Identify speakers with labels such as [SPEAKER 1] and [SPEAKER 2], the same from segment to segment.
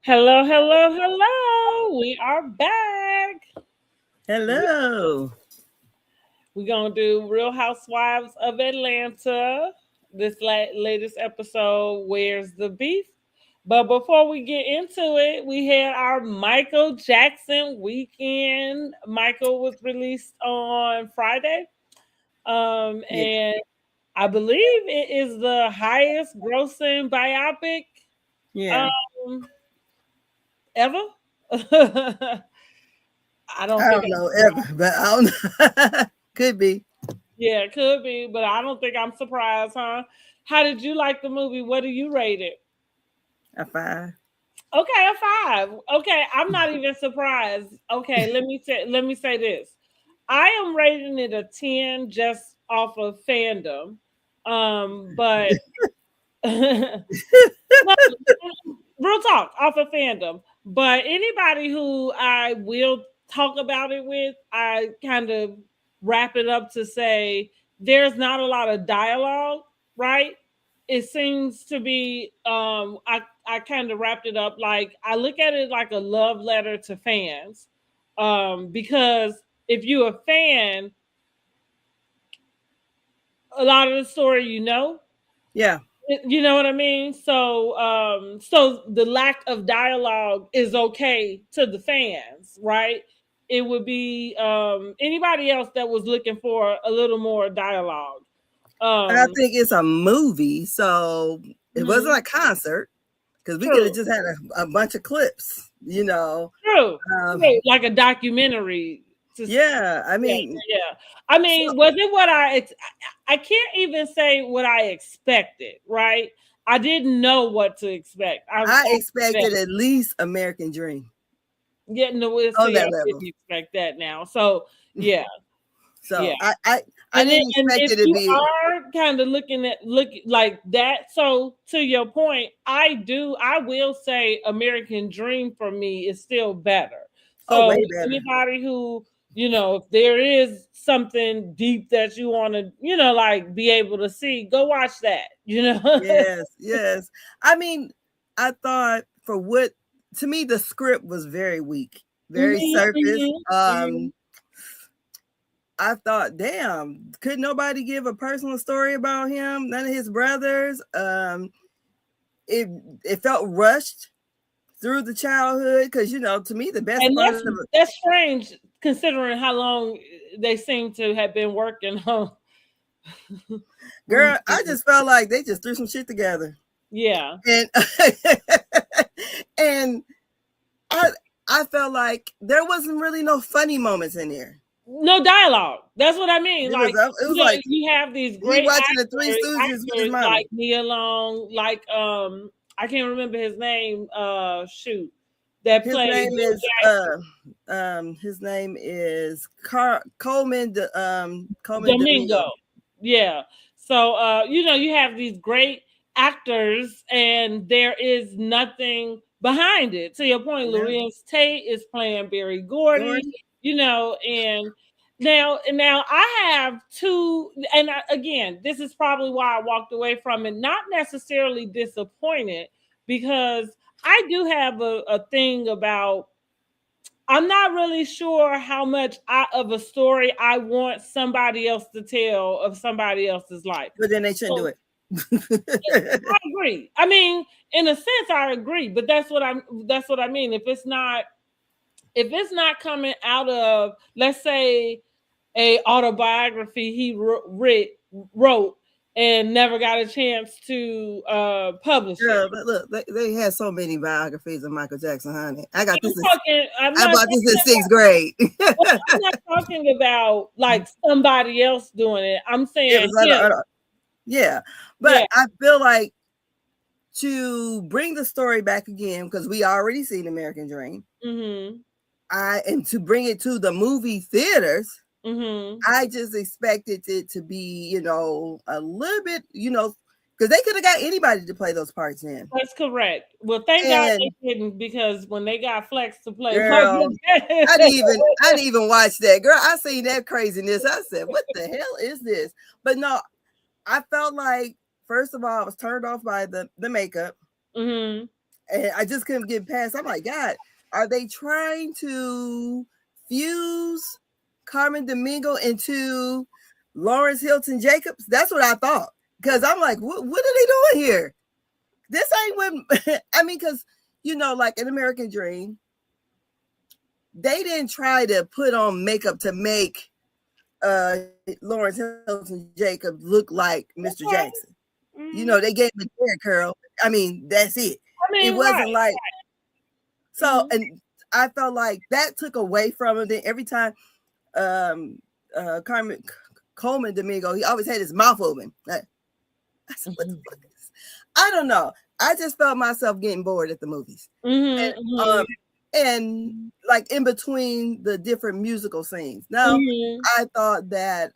[SPEAKER 1] Hello, hello, hello. We are back.
[SPEAKER 2] Hello.
[SPEAKER 1] We're going to do Real Housewives of Atlanta. This latest episode, Where's the Beef? But before we get into it, we had our Michael Jackson weekend. Michael was released on Friday.
[SPEAKER 2] Yeah.
[SPEAKER 1] And I believe it is the highest grossing biopic
[SPEAKER 2] Yeah.
[SPEAKER 1] um, ever. I don't
[SPEAKER 2] I
[SPEAKER 1] think
[SPEAKER 2] don't know ever, but I don't know. Could be
[SPEAKER 1] Yeah, it could be, but I don't think I'm surprised, huh? How did you like the movie? What do you rate it?
[SPEAKER 2] a 5.
[SPEAKER 1] Okay, a five. Okay, I'm not even surprised. Okay, let me say this. I am rating it a 10 just off of fandom. But no, real talk, off of fandom. But anybody who I will talk about it with, I kind of wrap it up to say there's not a lot of dialogue, right? It seems to be I kind of wrapped it up like I look at it like a love letter to fans. Because if you're a fan, a lot of the story
[SPEAKER 2] Yeah.
[SPEAKER 1] you know what I mean? So the lack of dialogue is okay to the fans, right? It would be anybody else that was looking for a little more dialogue.
[SPEAKER 2] I
[SPEAKER 1] Um
[SPEAKER 2] think it's a movie, so it wasn't
[SPEAKER 1] mhm,
[SPEAKER 2] a concert because we could have
[SPEAKER 1] true.
[SPEAKER 2] just had a bunch of clips.
[SPEAKER 1] True.
[SPEAKER 2] Um,
[SPEAKER 1] True. Like a documentary to
[SPEAKER 2] yeah. I
[SPEAKER 1] yeah,
[SPEAKER 2] mean,
[SPEAKER 1] yeah. I
[SPEAKER 2] so
[SPEAKER 1] mean, was it what I can't even say what I expected, right? I didn't know what to expect.
[SPEAKER 2] I
[SPEAKER 1] I
[SPEAKER 2] expected at least American Dream
[SPEAKER 1] Yeah, no, we'll
[SPEAKER 2] on
[SPEAKER 1] see. I
[SPEAKER 2] that level.
[SPEAKER 1] didn't expect that now. So yeah, yeah.
[SPEAKER 2] So I
[SPEAKER 1] And then,
[SPEAKER 2] didn't
[SPEAKER 1] and
[SPEAKER 2] expect
[SPEAKER 1] if
[SPEAKER 2] it to
[SPEAKER 1] you
[SPEAKER 2] be.
[SPEAKER 1] are kind of look like that, so to your point, I will say American Dream for me is still better.
[SPEAKER 2] Oh,
[SPEAKER 1] So
[SPEAKER 2] way better.
[SPEAKER 1] anybody who, if there is something deep that you want to, like be able to see, go watch that.
[SPEAKER 2] Yes, yes. I mean, I thought for what to me the script was very weak, very
[SPEAKER 1] Mhm,
[SPEAKER 2] surface.
[SPEAKER 1] mhm, mhm.
[SPEAKER 2] I thought, damn, could nobody give a personal story about him? None of his brothers. It it felt rushed through the childhood because to me the best
[SPEAKER 1] And
[SPEAKER 2] part of
[SPEAKER 1] that's strange considering how long they seem to have been working on.
[SPEAKER 2] girl, I just felt like they just threw some shit together,
[SPEAKER 1] Yeah.
[SPEAKER 2] and and I I felt like there wasn't really no funny moments in there.
[SPEAKER 1] No dialogue. That's what I mean.
[SPEAKER 2] It was
[SPEAKER 1] Like,
[SPEAKER 2] it was like
[SPEAKER 1] you have these
[SPEAKER 2] he
[SPEAKER 1] great
[SPEAKER 2] watching the Three Stooges with his
[SPEAKER 1] actors
[SPEAKER 2] mama.
[SPEAKER 1] like Nia Long, like I can't remember his name, shoot, that
[SPEAKER 2] His
[SPEAKER 1] played
[SPEAKER 2] name is
[SPEAKER 1] Bill
[SPEAKER 2] Coleman
[SPEAKER 1] Jackson,
[SPEAKER 2] Coleman
[SPEAKER 1] Domingo.
[SPEAKER 2] Domingo.
[SPEAKER 1] Yeah. So you have these great actors and there is nothing behind it. To your point,
[SPEAKER 2] Yeah.
[SPEAKER 1] Louise Tate is playing Barry Gordy,
[SPEAKER 2] Gordon.
[SPEAKER 1] and now I have two, and again, this is probably why I walked away from it, not necessarily disappointed, because I do have a thing about I'm not really sure how much of a story I want somebody else to tell of somebody else's life.
[SPEAKER 2] But then they shouldn't do
[SPEAKER 1] So
[SPEAKER 2] it.
[SPEAKER 1] I agree. I mean, in a sense, I agree, but that's what I mean. If it's not coming out of, let's say, a autobiography he wrote and never got a chance to publish it.
[SPEAKER 2] Yeah, but look, they had so many biographies of Michael Jackson, honey. I got
[SPEAKER 1] I'm
[SPEAKER 2] this.
[SPEAKER 1] talking. I'm
[SPEAKER 2] I
[SPEAKER 1] not
[SPEAKER 2] bought this in
[SPEAKER 1] talking.
[SPEAKER 2] sixth grade.
[SPEAKER 1] Well, I'm not talking about like somebody else doing it. I'm
[SPEAKER 2] It
[SPEAKER 1] saying
[SPEAKER 2] was
[SPEAKER 1] him.
[SPEAKER 2] yeah,
[SPEAKER 1] Yeah.
[SPEAKER 2] but I feel like to bring the story back again because we already seen American Dream.
[SPEAKER 1] Mm-hmm.
[SPEAKER 2] And to bring it to the movie theaters,
[SPEAKER 1] Mm-hmm.
[SPEAKER 2] I just expected it to be, a little bit, because they could have got anybody to play those parts in.
[SPEAKER 1] That's correct. Well, thank God
[SPEAKER 2] And
[SPEAKER 1] they didn't, because when they got Flex to play
[SPEAKER 2] girl,
[SPEAKER 1] Michael Jackson,
[SPEAKER 2] I didn't even watch that. Girl, I seen that craziness. I said, what the hell is this? But no, I felt like, first of all, I was turned off by the makeup.
[SPEAKER 1] mm-hmm.
[SPEAKER 2] and I just couldn't get past. I'm like, God, are they trying to fuse Carmen Domingo into Lawrence Hilton Jacobs? That's what I thought. Because I'm like, what are they doing here? This ain't what I mean, because like in American Dream, they didn't try to put on makeup to make Lawrence Hilton Jacobs look like Mr. Jackson. They gave him a hair curl. I mean, that's it. It wasn't like so, and I felt like that took away from him. Then every time Coleman Domingo, he always had his mouth open. I said, what the fuck is this? I don't know. I just felt myself getting bored at the movies. And like in between the different musical scenes. Now, I thought that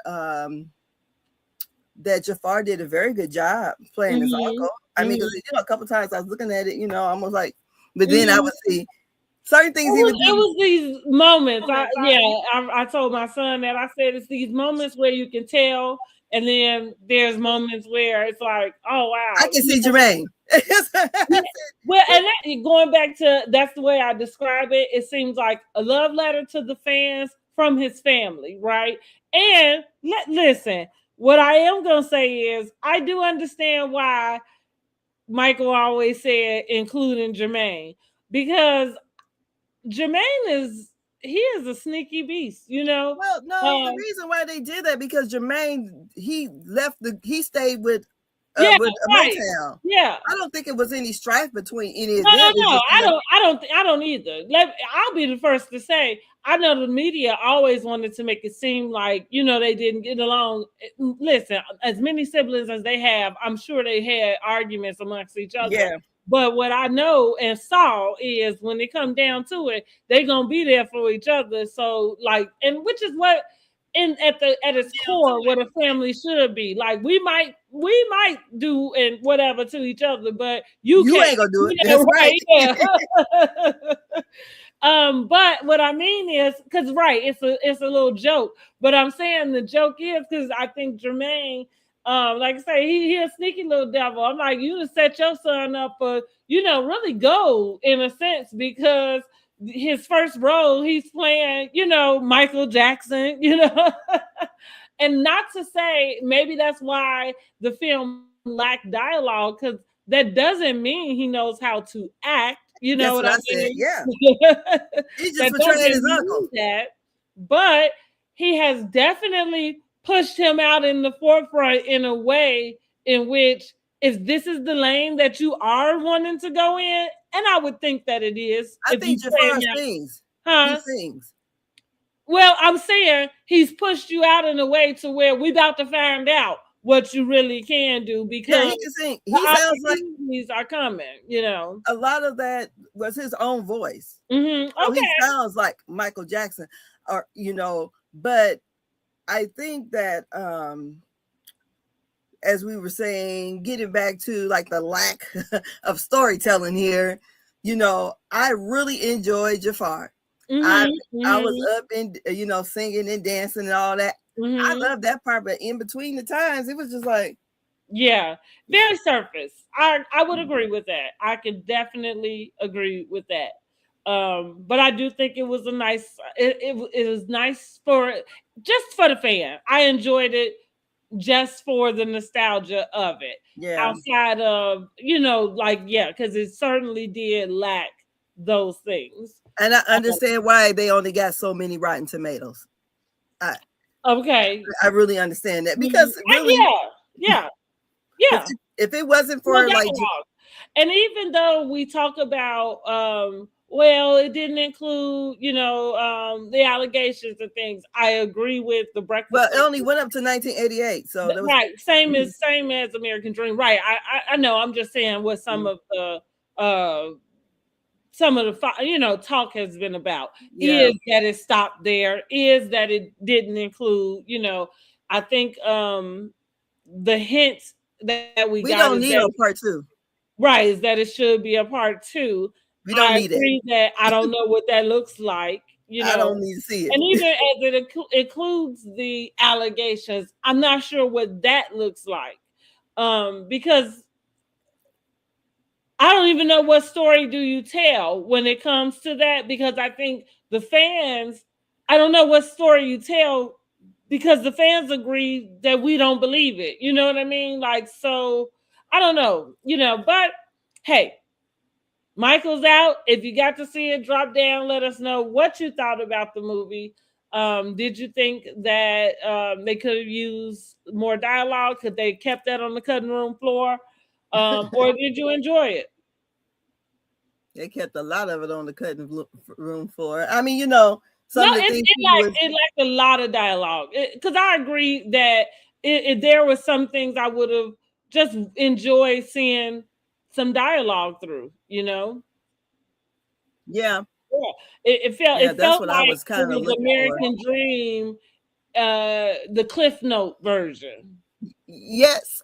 [SPEAKER 2] that Jafar did a very good job playing his uncle. I mean, because a couple times I was looking at it, almost like, but then I would see certain things.
[SPEAKER 1] It was these moments. I told my son that I said it's these moments where you can tell, and then there's moments where it's like, oh wow,
[SPEAKER 2] I can see Jermaine.
[SPEAKER 1] Well, and going back to that's the way I describe it. It seems like a love letter to the fans from his family, right? And listen, what I am gonna say is I do understand why Michael always said including Jermaine, because Jermaine is a sneaky beast,
[SPEAKER 2] Well, no, the reason why they did that because Jermaine he stayed with Motown.
[SPEAKER 1] Yeah,
[SPEAKER 2] I don't think it was any strife between any of
[SPEAKER 1] them.
[SPEAKER 2] No,
[SPEAKER 1] I don't either. I'll be the first to say I know the media always wanted to make it seem like they didn't get along. Listen, as many siblings as they have, I'm sure they had arguments amongst each other.
[SPEAKER 2] Yeah.
[SPEAKER 1] But what I know and saw is when it come down to it, they're gonna be there for each other. So and which is what at its core what a family should be. Like we might do and whatever to each other, but you
[SPEAKER 2] ain't gonna do it. That's
[SPEAKER 1] right. Yeah. But what I mean is because it's a little joke, but I'm saying the joke is because I think Jermaine, like I say, he a sneaky little devil. I'm like, you just set your son up for really gold in a sense, because his first role he's playing Michael Jackson, and not to say maybe that's why the film lacked dialogue, because that doesn't mean he knows how to act.
[SPEAKER 2] That's what I mean? Said. Yeah. He just portrayed his uncle.
[SPEAKER 1] But he has definitely pushed him out in the forefront in a way in which, if this is the lane that you are wanting to go in, and I would think that it is.
[SPEAKER 2] I think Jafar sings. He sings.
[SPEAKER 1] Well, I'm saying he's pushed you out in a way to where we about to find out what you really can do, because
[SPEAKER 2] he can sing. He sounds like
[SPEAKER 1] these are coming.
[SPEAKER 2] A lot of that was his own voice.
[SPEAKER 1] Okay.
[SPEAKER 2] So he sounds like Michael Jackson, or but I think that as we were saying, getting back to like the lack of storytelling here, I really enjoyed Jafar. I was up and singing and dancing and all that. I love that part, but in between the times, it was just like,
[SPEAKER 1] yeah, very surface. I would agree with that. I could definitely agree with that. But I do think it was a nice. It was nice just for the fan. I enjoyed it just for the nostalgia of it.
[SPEAKER 2] Yeah.
[SPEAKER 1] Outside of because it certainly did lack those things.
[SPEAKER 2] And I understand why they only got so many Rotten Tomatoes.
[SPEAKER 1] Okay.
[SPEAKER 2] I really understand that, because really,
[SPEAKER 1] yeah.
[SPEAKER 2] If it wasn't for
[SPEAKER 1] and even though we talk about well, it didn't include the allegations and things, I agree with the Breakfast.
[SPEAKER 2] Well, it only went up to 1988, so that was,
[SPEAKER 1] right, same as American Dream. Right, I know. I'm just saying what some of the talk has been about is that it stopped there, is that it didn't include, I think the hints that we got
[SPEAKER 2] don't need a part 2.
[SPEAKER 1] Right, is that it should be a part 2.
[SPEAKER 2] We don't need it.
[SPEAKER 1] That I don't know what that looks like.
[SPEAKER 2] I don't need to see it.
[SPEAKER 1] And even as it includes the allegations, I'm not sure what that looks like. Because I don't even know what story do you tell when it comes to that, because I think the fans, I don't know what story you tell, because the fans agree that we don't believe it. You know what I mean? Like, so I don't know, but hey, Michael's out. If you got to see it, drop down. Let us know what you thought about the movie. Did you think that they could have used more dialogue? Could they kept that on the cutting room floor? Or did you enjoy it?
[SPEAKER 2] They kept a lot of it on the cutting room floor. I mean,
[SPEAKER 1] No,
[SPEAKER 2] some of the
[SPEAKER 1] it,
[SPEAKER 2] things
[SPEAKER 1] it
[SPEAKER 2] people
[SPEAKER 1] like
[SPEAKER 2] would.
[SPEAKER 1] it lacked a lot of dialogue. Because I agree that there was some things I would have just enjoyed seeing some dialogue through.
[SPEAKER 2] Yeah,
[SPEAKER 1] Yeah. It felt
[SPEAKER 2] yeah,
[SPEAKER 1] it
[SPEAKER 2] that's
[SPEAKER 1] felt
[SPEAKER 2] what I
[SPEAKER 1] like
[SPEAKER 2] was
[SPEAKER 1] it
[SPEAKER 2] kind of
[SPEAKER 1] was
[SPEAKER 2] looking for.
[SPEAKER 1] American Dream, the Cliff Note version.
[SPEAKER 2] Yes,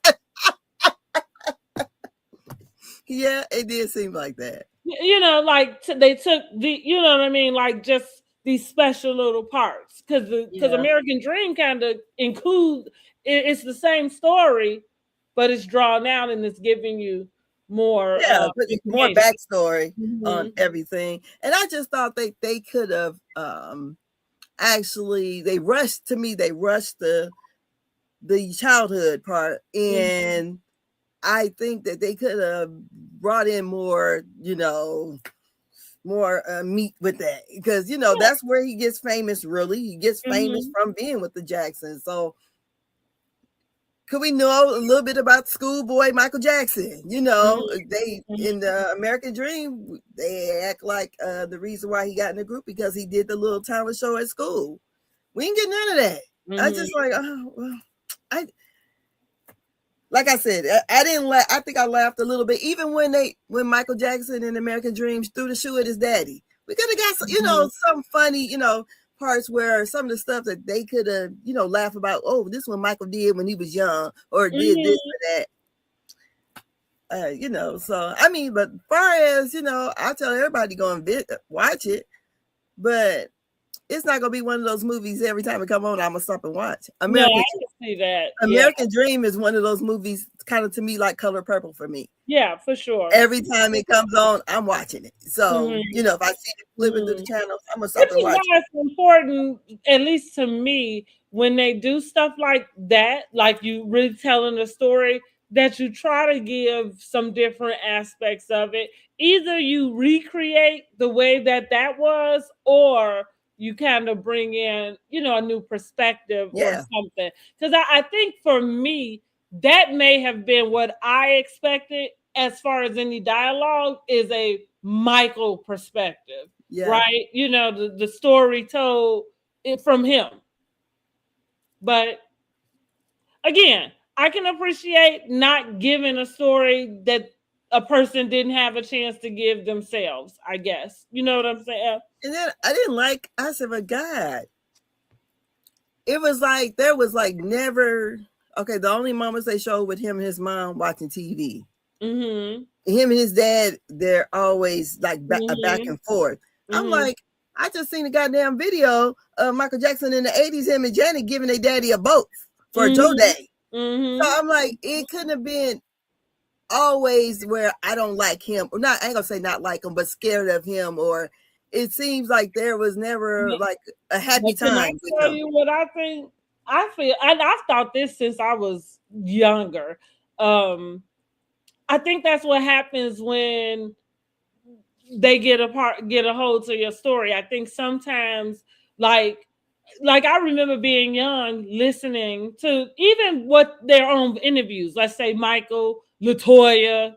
[SPEAKER 2] yeah, it did seem like that.
[SPEAKER 1] Like they took you know what I mean, like just these special little parts, because
[SPEAKER 2] Yeah,
[SPEAKER 1] American Dream kind of include it's the same story, but it's drawn out and it's giving you more
[SPEAKER 2] yeah, but more
[SPEAKER 1] information.
[SPEAKER 2] backstory on
[SPEAKER 1] Mhm.
[SPEAKER 2] everything, and I just thought they could have actually they rushed to me. They rushed the childhood part,
[SPEAKER 1] Mhm.
[SPEAKER 2] and I think that they could have brought in more, more meat with that, because that's where he gets famous. Really, he gets famous
[SPEAKER 1] Mhm.
[SPEAKER 2] from being with the Jacksons. So could we know a little bit about schoolboy Michael Jackson? They
[SPEAKER 1] Mhm.
[SPEAKER 2] in the American Dream, they act like the reason why he got in the group because he did the little talent show at school. We didn't get none of that. I
[SPEAKER 1] Mhm.
[SPEAKER 2] just like, oh well, I like I said, I didn't laugh. I think I laughed a little bit, even when Michael Jackson in American Dreams threw the shoe at his daddy. We could have got some,
[SPEAKER 1] Mhm.
[SPEAKER 2] some funny, parts where some of the stuff that they could have, laugh about. Oh, this one Michael did when he was young, or did this
[SPEAKER 1] Mhm.
[SPEAKER 2] or that. So I mean, but far as I tell everybody to go and watch it, but it's not gonna be one of those movies every time it come on. I'm gonna stop and watch.
[SPEAKER 1] No, I can see that. Yeah.
[SPEAKER 2] American Dream is one of those movies, kind of to me like Color Purple for me.
[SPEAKER 1] Yeah, for sure.
[SPEAKER 2] Every time it comes on, I'm watching it. So,
[SPEAKER 1] Mhm.
[SPEAKER 2] if I see it flipping through the
[SPEAKER 1] Mhm.
[SPEAKER 2] channels, I'm gonna stop
[SPEAKER 1] Which
[SPEAKER 2] and
[SPEAKER 1] is
[SPEAKER 2] watch
[SPEAKER 1] why it's important, at least to me, when they do stuff like that, like you really telling a story, that you try to give some different aspects of it. Either you recreate the way that was, or you kind of bring in, a new perspective
[SPEAKER 2] it.
[SPEAKER 1] or
[SPEAKER 2] Yeah.
[SPEAKER 1] something. Because I think for me, that may have been what I expected as far as any dialogue is a Michael perspective,
[SPEAKER 2] Yeah.
[SPEAKER 1] right? The story told it from him. But again, I can appreciate not giving a story that a person didn't have a chance to give themselves, I guess. You know what I'm saying?
[SPEAKER 2] And then I didn't like, I said, but God, it was like, there was like never, okay, the only moments they showed with him and his mom watching TV.
[SPEAKER 1] Mm-hmm.
[SPEAKER 2] Him and his dad, they're always like back
[SPEAKER 1] Mm-hmm.
[SPEAKER 2] and forth. I'm
[SPEAKER 1] Mm-hmm.
[SPEAKER 2] like, I just seen a goddamn video of Michael Jackson in the 80s, him and Janet giving their daddy a boat for a Joe
[SPEAKER 1] Mm-hmm.
[SPEAKER 2] Day. So
[SPEAKER 1] Mm-hmm.
[SPEAKER 2] I'm like, it couldn't have been always where I don't like him, or not, I ain't gonna say not like him, but scared of him, or it seems like there was never like a happy
[SPEAKER 1] But can I
[SPEAKER 2] time with
[SPEAKER 1] tell
[SPEAKER 2] him.
[SPEAKER 1] you what I think? I feel, and I've thought this since I was younger. Um, I think that's what happens when they get a hold to your story. I think sometimes, like I remember being young, listening to even what their own interviews. Let's say Michael, Latoya,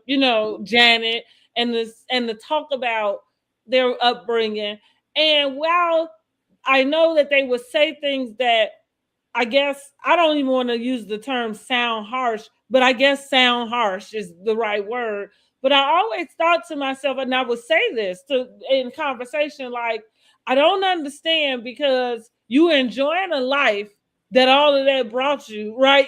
[SPEAKER 1] Janet, and the talk about their upbringing. And while I know that they would say things that, I guess, I don't even want to use the term sound harsh, but I guess sound harsh is the right word. But I always thought to myself, and I would say this in conversation, like, I don't understand, because you enjoying a life that all of that brought you, right?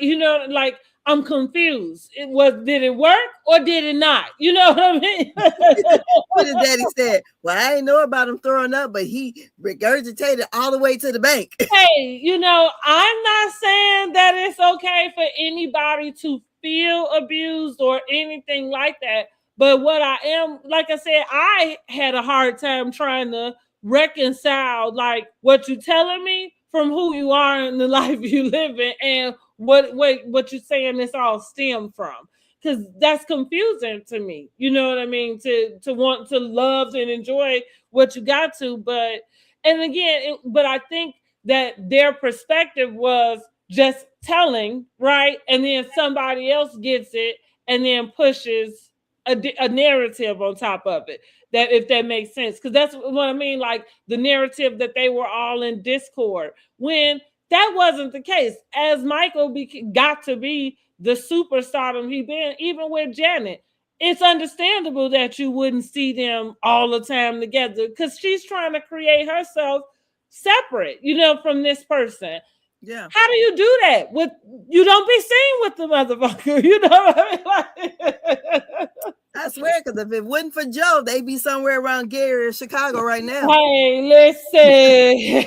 [SPEAKER 1] Like, I'm confused. Did it work or did it not? You know what I mean?
[SPEAKER 2] What his daddy said, well, I didn't know about him throwing up, but he regurgitated all the way to the bank.
[SPEAKER 1] Hey, I'm not saying that it's okay for anybody to feel abused or anything like that, But what I am, like I said, I had a hard time trying to reconcile like what you telling me from who you are in the life you live in and what you're saying this all stem from. Because that's confusing to me. You know what I mean? To want to love and enjoy what you got to, but and again, but I think that their perspective was just telling, right? And then somebody else gets it and then pushes a narrative on top of it. That if that makes sense, because that's what I mean. Like the narrative that they were all in discord when that wasn't the case. As Michael got to be the superstardom he been, even with Janet, it's understandable that you wouldn't see them all the time together because she's trying to create herself separate, from this person.
[SPEAKER 2] Yeah.
[SPEAKER 1] How do you do that? With you don't be seen with the motherfucker, you know what I mean? Like,
[SPEAKER 2] I swear, because if it wasn't for Joe, they'd be somewhere around Gary or Chicago right now.
[SPEAKER 1] Hey, listen.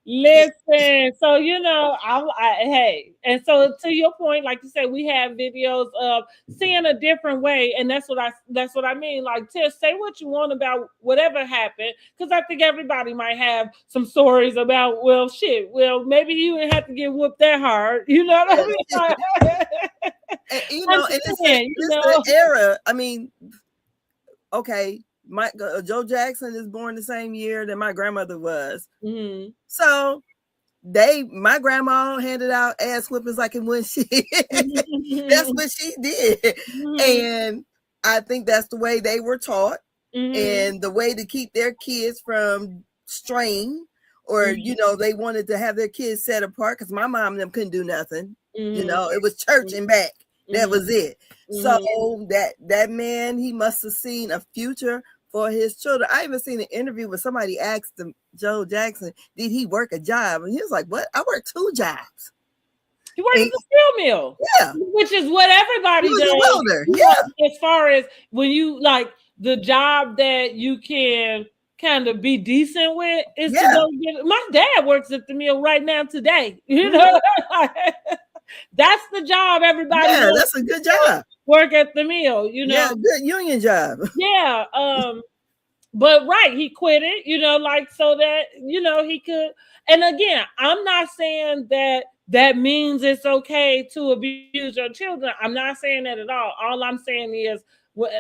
[SPEAKER 1] Listen, so hey, and so to your point, like you said, we have videos of seeing a different way, and that's what I mean. Like, say what you want about whatever happened, because I think everybody might have some stories about, well, shit, well, maybe you didn't have to get whooped that hard, you know what I mean?
[SPEAKER 2] And, and it's the era. I mean, okay. Joe Jackson is born the same year that my grandmother was.
[SPEAKER 1] Mm-hmm.
[SPEAKER 2] So my grandma handed out ass whippings like in one shit. That's what she did. Mm-hmm. And I think that's the way they were taught. Mm-hmm. And the way to keep their kids from straying or, mm-hmm. They wanted to have their kids set apart because my mom and them couldn't do nothing. Mm-hmm. It was church and back. That was it. Mm-hmm. So that man, he must have seen a future for his children. I even seen an interview where somebody asked him, Joe Jackson, did he work a job? And he was like, what? I worked 2 jobs.
[SPEAKER 1] He worked at the steel mill.
[SPEAKER 2] Yeah.
[SPEAKER 1] Which is what everybody does.
[SPEAKER 2] A welder. Yeah.
[SPEAKER 1] As far as when you like the job that you can kind of be decent with is to go get. My dad works at the mill right now today. You know, that's the job everybody.
[SPEAKER 2] Yeah, that's a good job.
[SPEAKER 1] Work at the mill,
[SPEAKER 2] Yeah, good union job.
[SPEAKER 1] Yeah. But he quit it, like so that, he could. And again, I'm not saying that means it's okay to abuse your children. I'm not saying that at all. All I'm saying is,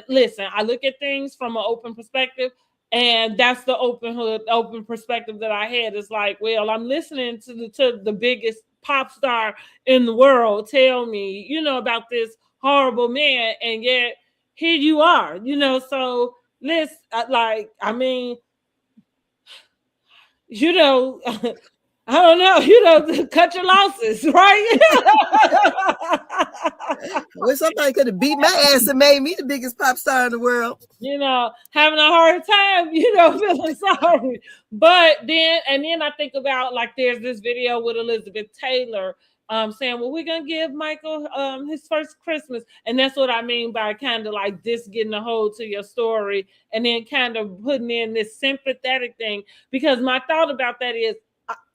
[SPEAKER 1] listen, I look at things from an open perspective. And that's the open perspective that I had. Is like, well, I'm listening to the biggest pop star in the world tell me, about this horrible man, and yet here you are, So listen, I mean, I don't know, cut your losses, right?
[SPEAKER 2] Well, somebody could have beat my ass and made me the biggest pop star in the world.
[SPEAKER 1] Having a hard time, feeling sorry. But then I think about, like, there's this video with Elizabeth Taylor saying, well, we're going to give Michael his first Christmas. And that's what I mean by kind of like this getting a hold to your story and then kind of putting in this sympathetic thing. Because my thought about that is,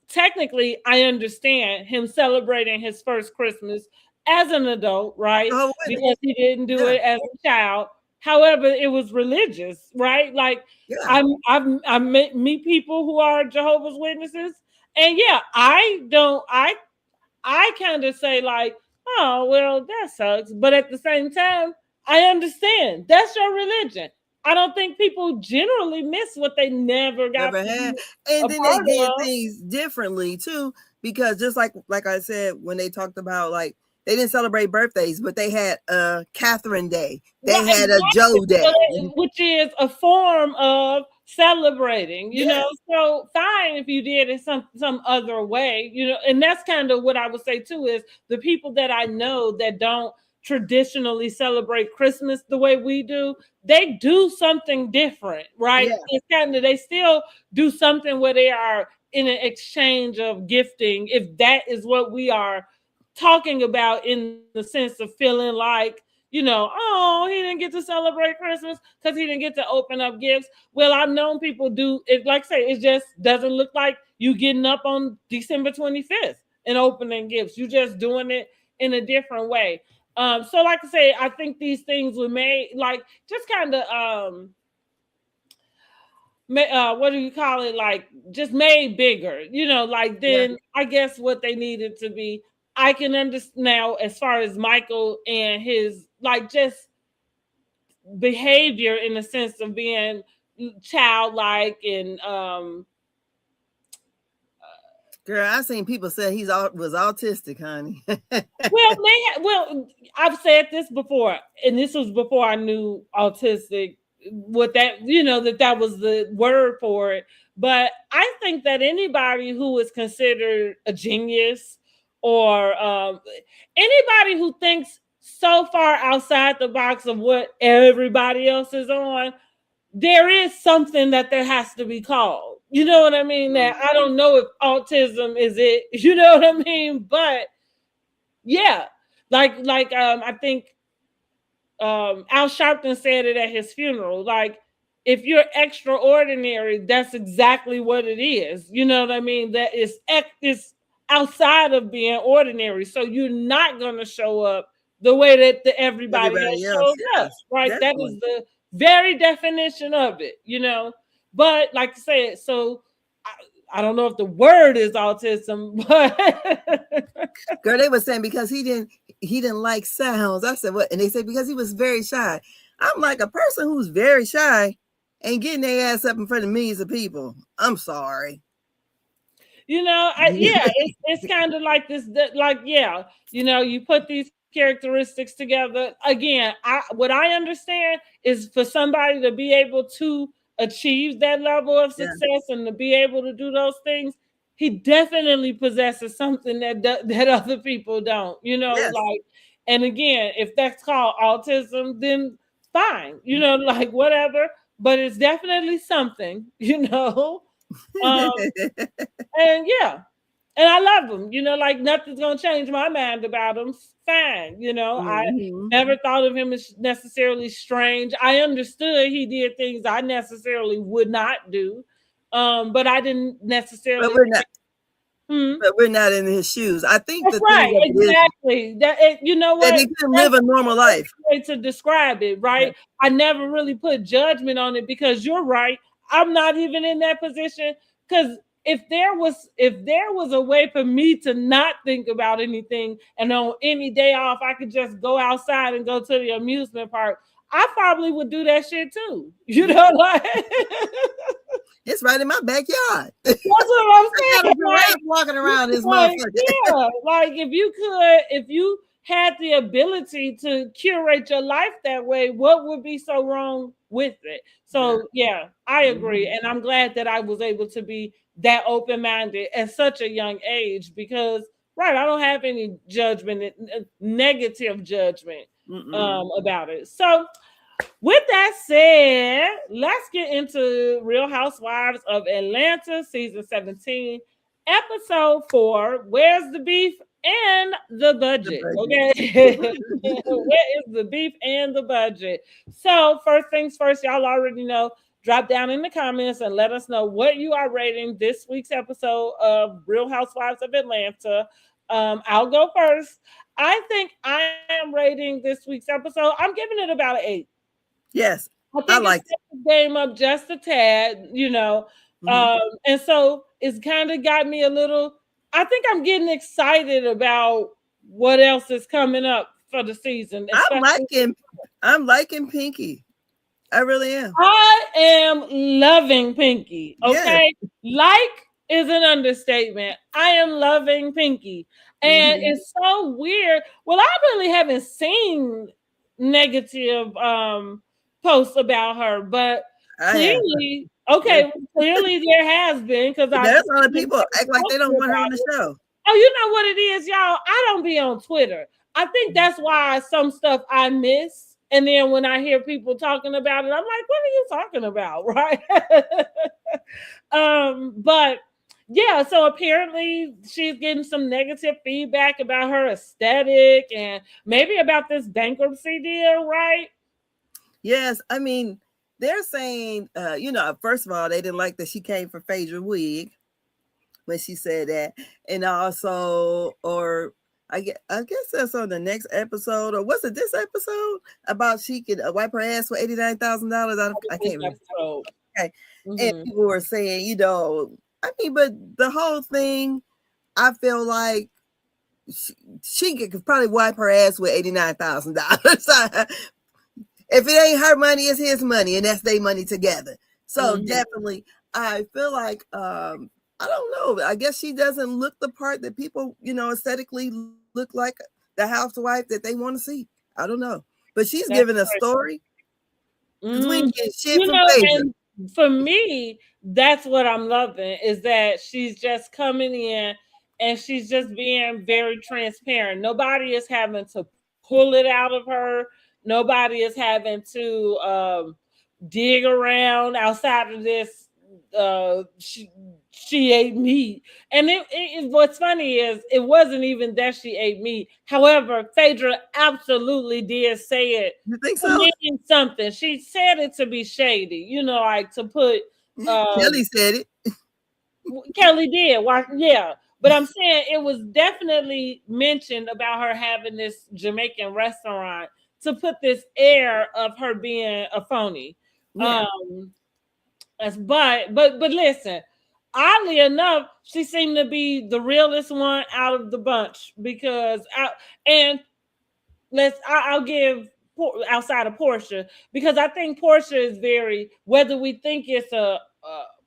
[SPEAKER 1] technically, I understand him celebrating his first Christmas as an adult, right? Because he didn't do it as a child. However, it was religious, right? Like, I meet people who are Jehovah's Witnesses, and I kind of say like, oh, well, that sucks. But at the same time, I understand that's your religion. I don't think people generally miss what they never got.
[SPEAKER 2] And then they did things differently too, because just like I said, when they talked about, like, they didn't celebrate birthdays, but they had a Catherine Day. They had a Joe Day,
[SPEAKER 1] which is a form of celebrating, you know. So fine if you did it some other way, and that's kind of what I would say too, is the people that I know that don't traditionally celebrate Christmas the way we do, they do something different, right? It's kind of, they still do something where they are in an exchange of gifting, if that is what we are talking about, in the sense of feeling like, oh, he didn't get to celebrate Christmas because he didn't get to open up gifts. Well, I've known people do it, like I say, it just doesn't look like you getting up on December 25th and opening gifts. You just doing it in a different way. So like I say, I think these things were made like just kind of what do you call it? Like just made bigger, like then I guess what they needed to be. I can understand now as far as Michael and his like just behavior in the sense of being childlike and
[SPEAKER 2] girl, I seen people say was autistic, honey.
[SPEAKER 1] well, I've said this before, and this was before I knew autistic. What that that was the word for it. But I think that anybody who is considered a genius or anybody who thinks so far outside the box of what everybody else is on, there is something that there has to be called. You know what I mean? That I don't know if autism is it. You know what I mean? But yeah, like I think Al Sharpton said it at his funeral. Like, if you're extraordinary, that's exactly what it is. You know what I mean? That is outside of being ordinary. So you're not gonna show up the way that everybody else shows up, right? Definitely. That is the very definition of it. But like I said, so I don't know if the word is autism, but
[SPEAKER 2] girl, they were saying because he didn't like sounds. I said what? And they said because he was very shy. I'm like, a person who's very shy ain't getting their ass up in front of millions of people. I'm sorry.
[SPEAKER 1] It's kind of like this, like, you put these characteristics together. Again, what I understand is for somebody to be able to achieve that level of success and to be able to do those things, he definitely possesses something that other people don't, like, and again, if that's called autism, then fine, like whatever, but it's definitely something, and and I love him, like nothing's gonna change my mind about him. Fine, I never thought of him as necessarily strange. I understood he did things I necessarily would not do, but I didn't necessarily.
[SPEAKER 2] But we're not in his shoes. I think
[SPEAKER 1] that's right, exactly. You know what?
[SPEAKER 2] That he can live a normal life.
[SPEAKER 1] Way to describe it, right? I never really put judgment on it because you're right. I'm not even in that position because if there was a way for me to not think about anything and on any day off I could just go outside and go to the amusement park, I probably would do that shit too. Like
[SPEAKER 2] it's right in my backyard.
[SPEAKER 1] That's what I'm saying.
[SPEAKER 2] Like, walking around this motherfucker.
[SPEAKER 1] Yeah, like if you had the ability to curate your life that way, what would be so wrong with it? So yeah, I agree. And I'm glad that I was able to be that open-minded at such a young age because I don't have any judgment, negative judgment about it. So with that said, let's get into Real Housewives of Atlanta, season 17, episode 4. Where's the beef and the budget? Okay. Where is the beef and the budget? So, first things first, y'all already know. Drop down in the comments and let us know what you are rating this week's episode of Real Housewives of Atlanta. I'll go first. I think I am rating this week's episode. I'm giving it about an 8.
[SPEAKER 2] Yes,
[SPEAKER 1] I like the game up just a tad, and so it's kind of got me a little. I think I'm getting excited about what else is coming up for the season.
[SPEAKER 2] I'm liking Pinky. I really am.
[SPEAKER 1] I am loving Pinky. Okay, like is an understatement. I am loving Pinky, and it's so weird. Well, I really haven't seen negative posts about her, but clearly there has been because
[SPEAKER 2] there's a lot of people act like they don't want her on the show.
[SPEAKER 1] Oh, you know what it is, y'all? I don't be on Twitter. I think that's why some stuff I miss. And then when I hear people talking about it, I'm like, what are you talking about? Right. But yeah, so apparently she's getting some negative feedback about her aesthetic and maybe about this bankruptcy deal, right?
[SPEAKER 2] Yes, I mean, they're saying, first of all, they didn't like that she came for Phaedra wig when she said that. And also, or I guess that's on the next episode, or was it this episode about she could wipe her ass for $89,000? I
[SPEAKER 1] This
[SPEAKER 2] can't remember.
[SPEAKER 1] episode.
[SPEAKER 2] Okay, and
[SPEAKER 1] Mm-hmm.
[SPEAKER 2] people were saying, I mean, but the whole thing, I feel like she could probably wipe her ass with $89,000. If it ain't her money, it's his money, and that's their money together. So definitely, I feel like I don't know. I guess she doesn't look the part that people, aesthetically look like the housewife that they want to see. I don't know, but she's
[SPEAKER 1] That's
[SPEAKER 2] giving a story because we
[SPEAKER 1] mm,
[SPEAKER 2] ain't get shit from Phaedra.
[SPEAKER 1] and for me, that's what I'm loving is that she's just coming in and she's just being very transparent. Nobody is having to pull it out of her. Nobody is having to dig around outside of this. She ate meat, and what's funny is it wasn't even that she ate meat. However, Phaedra absolutely did say it
[SPEAKER 2] You think
[SPEAKER 1] to
[SPEAKER 2] so?
[SPEAKER 1] mean something. She said it to be shady, like to put.
[SPEAKER 2] Kelli said it.
[SPEAKER 1] Kelli did. Why? Yeah. But I'm saying it was definitely mentioned about her having this Jamaican restaurant to put this air of her being a phony.
[SPEAKER 2] Yeah.
[SPEAKER 1] But listen, oddly enough, she seemed to be the realest one out of the bunch because and I'll give outside of Porsha because I think Porsha is very whether we think it's a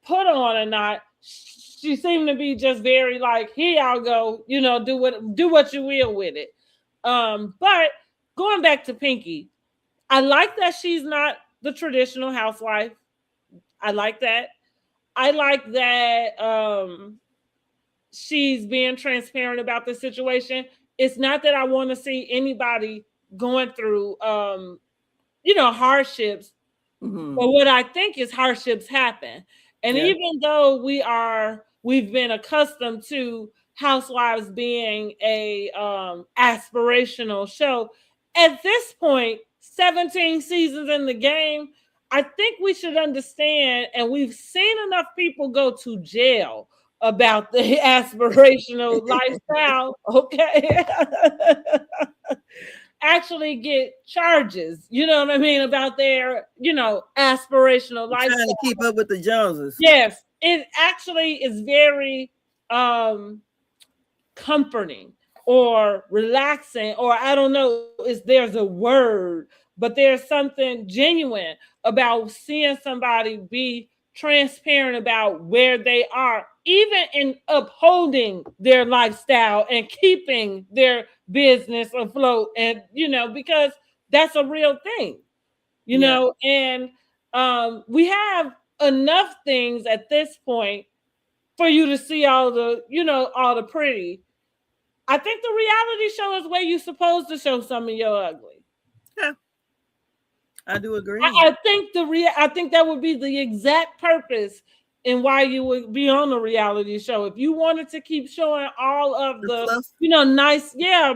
[SPEAKER 1] put on or not. She seemed to be just very like here y'all go, do what you will with it. But going back to Pinky, I like that she's not the traditional housewife. I like that. I like that she's being transparent about the situation. It's not that I want to see anybody going through hardships, but what I think is hardships happen. And even though we've been accustomed to Housewives being a aspirational show, at this point, 17 seasons in the game, I think we should understand, and we've seen enough people go to jail about the aspirational lifestyle, okay? Actually get charges, you know what I mean, about their, aspirational lifestyle.
[SPEAKER 2] Trying to keep up with the Joneses.
[SPEAKER 1] Yes, it actually is very comforting or relaxing, or I don't know if there's a word, but there's something genuine about seeing somebody be transparent about where they are, even in upholding their lifestyle and keeping their business afloat. And, because that's a real thing, and we have enough things at this point for you to see all the pretty. I think the reality show is where you're supposed to show some of your ugly.
[SPEAKER 2] Yeah, I do agree.
[SPEAKER 1] I think that would be the exact purpose in why you would be on a reality show. If you wanted to keep showing all of the nice,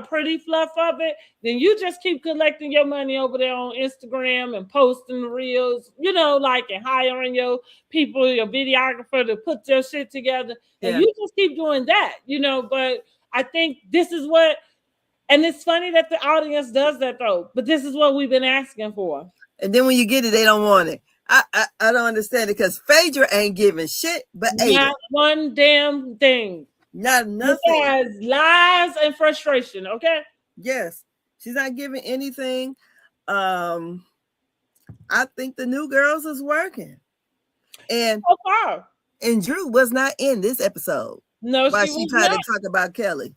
[SPEAKER 1] pretty fluff of it, then you just keep collecting your money over there on Instagram and posting reels, and hiring your people, your videographer to put your shit together. And you just keep doing that, but I think this is what, and it's funny that the audience does that though, but this is what we've been asking for.
[SPEAKER 2] And then when you get it, they don't want it. I don't understand it because Phaedra ain't giving shit but
[SPEAKER 1] not one damn thing.
[SPEAKER 2] Not nothing.
[SPEAKER 1] Besides lies and frustration, okay?
[SPEAKER 2] Yes. She's not giving anything. I think the new girls is working. And
[SPEAKER 1] so far.
[SPEAKER 2] And Drew was not in this episode.
[SPEAKER 1] No,
[SPEAKER 2] she tried to talk about Kelli.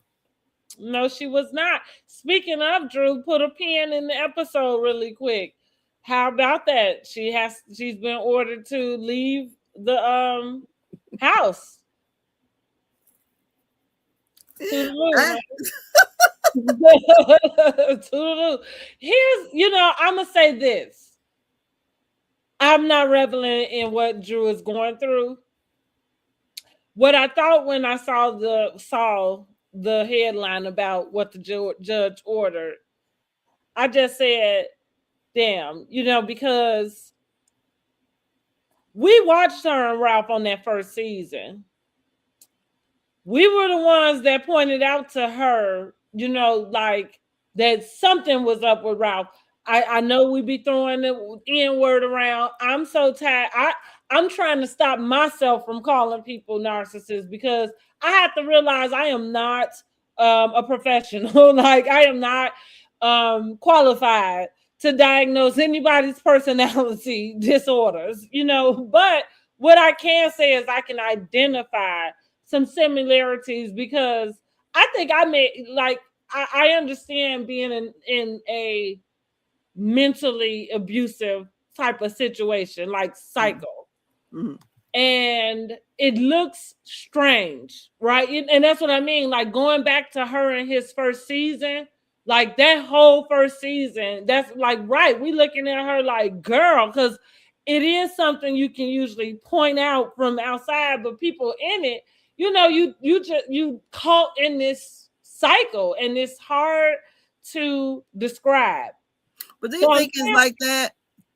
[SPEAKER 1] No, she was not. Speaking of Drew, put a pin in the episode really quick. How about that? She's been ordered to leave the house. Toodaloo. Toodaloo. I'm gonna say this. I'm not reveling in what Drew is going through. What I thought when I saw the headline about what the judge ordered, I just said, damn, because we watched her and Ralph on that first season. We were the ones that pointed out to her like that something was up with Ralph. I know we be throwing the N word around. I'm so tired. I'm trying to stop myself from calling people narcissists because I have to realize I am not a professional. Like I am not qualified to diagnose anybody's personality disorders, but what I can say is I can identify some similarities because I think I may like I understand being in a mentally abusive type of situation, like cycle.
[SPEAKER 2] Mm-hmm.
[SPEAKER 1] And it looks strange, right? And that's what I mean. Like going back to her in his first season, like that whole first season, that's like right. We looking at her like girl, because it is something you can usually point out from outside, but people in it, you caught in this cycle, and it's hard to describe.
[SPEAKER 2] But do you
[SPEAKER 1] So
[SPEAKER 2] think it's like that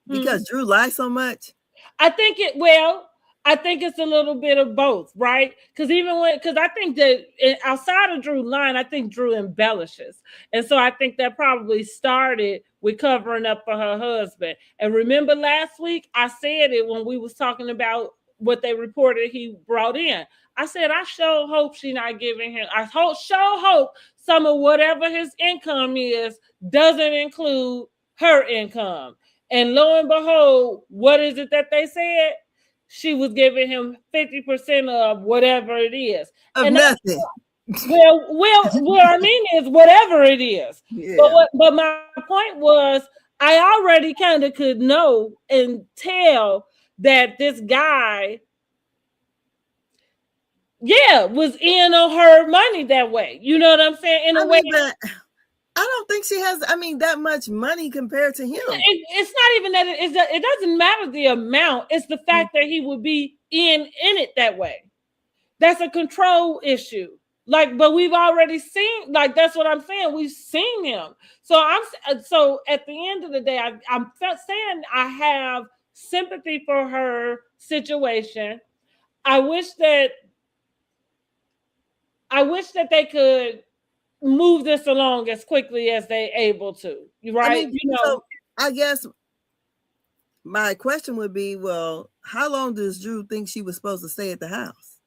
[SPEAKER 2] because Drew lies so much?
[SPEAKER 1] I think it's a little bit of both, right? Because I think that outside of Drew lying, I think Drew embellishes, and so I think that probably started with covering up for her husband. And remember last week I said it when we was talking about what they reported he brought in. I said I sure hope she not giving him. Sure hope some of whatever his income is doesn't include her income. And lo and behold, what is it that they said? She was giving him 50% of whatever it is.
[SPEAKER 2] Of
[SPEAKER 1] And
[SPEAKER 2] nothing.
[SPEAKER 1] what I mean is whatever it is.
[SPEAKER 2] Yeah.
[SPEAKER 1] But my point was I already kind of could know and tell that this guy, was in on her money that way. You know what I'm saying? In a way.
[SPEAKER 2] But I don't think she has, that much money compared to him.
[SPEAKER 1] It's not even that it doesn't matter the amount. It's the fact that he would be in it that way. That's a control issue. Like, but we've already seen, like, that's what I'm saying. We've seen him. So at the end of the day, I'm saying I have sympathy for her situation. I wish that they could move this along as quickly as they able to. Right?
[SPEAKER 2] So I guess my question would be, well, how long does Drew think she was supposed to stay at the house?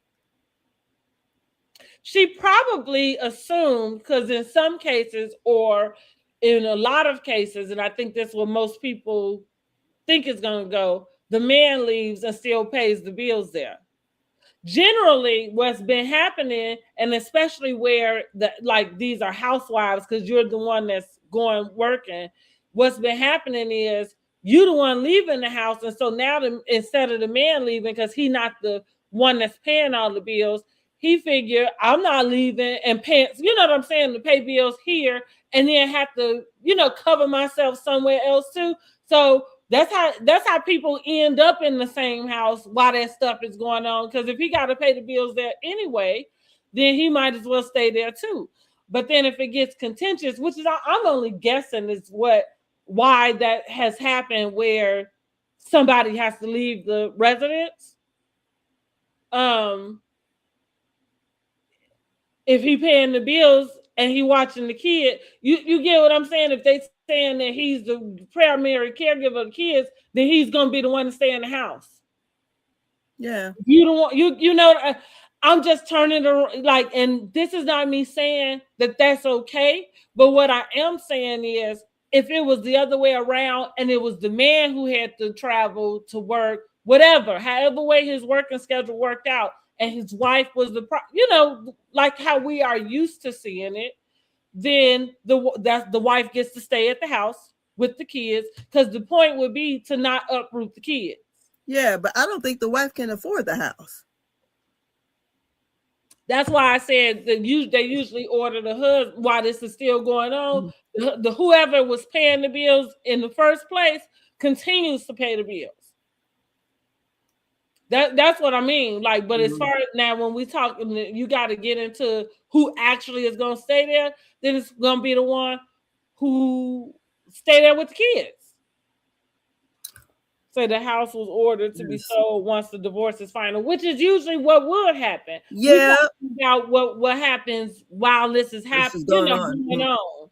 [SPEAKER 1] She probably assumed, because in some cases, or in a lot of cases, and I think that's what most people think is going to go, the man leaves and still pays the bills there. Generally, what's been happening, and especially where these are housewives, because you're the one that's going working, what's been happening is you the one leaving the house, and so now instead of the man leaving, because he's not the one that's paying all the bills, he figured I'm not leaving and paying, you know what I'm saying, to pay bills here and then have to, cover myself somewhere else too. So that's how people end up in the same house while that stuff is going on. Because if he got to pay the bills there anyway, then he might as well stay there too. But then if it gets contentious, which is I'm only guessing is why that has happened, where somebody has to leave the residence. If he paying the bills and he watching the kid, you get what I'm saying? If they saying that he's the primary caregiver of the kids, then he's gonna be the one to stay in the house.
[SPEAKER 2] Yeah.
[SPEAKER 1] You don't want I'm just turning it and this is not me saying that that's okay, but what I am saying is if it was the other way around and it was the man who had to travel to work, whatever, however way his working schedule worked out, and his wife was like how we are used to seeing it, then the wife gets to stay at the house with the kids, because the point would be to not uproot the kids.
[SPEAKER 2] Yeah, but I don't think the wife can afford the house.
[SPEAKER 1] That's why I said that they usually order the husband while this is still going on. Mm-hmm. The whoever was paying the bills in the first place continues to pay the bills. That's what I mean. Like, but as far as now, when we talk, you got to get into who actually is going to stay there. Then it's going to be the one who stay there with the kids. say the house was ordered to be
[SPEAKER 2] Yes.
[SPEAKER 1] sold once the divorce is final, which is usually what would happen. We
[SPEAKER 2] Yeah,
[SPEAKER 1] talking about what happens while this is
[SPEAKER 2] this is
[SPEAKER 1] happening,
[SPEAKER 2] going on.
[SPEAKER 1] going on.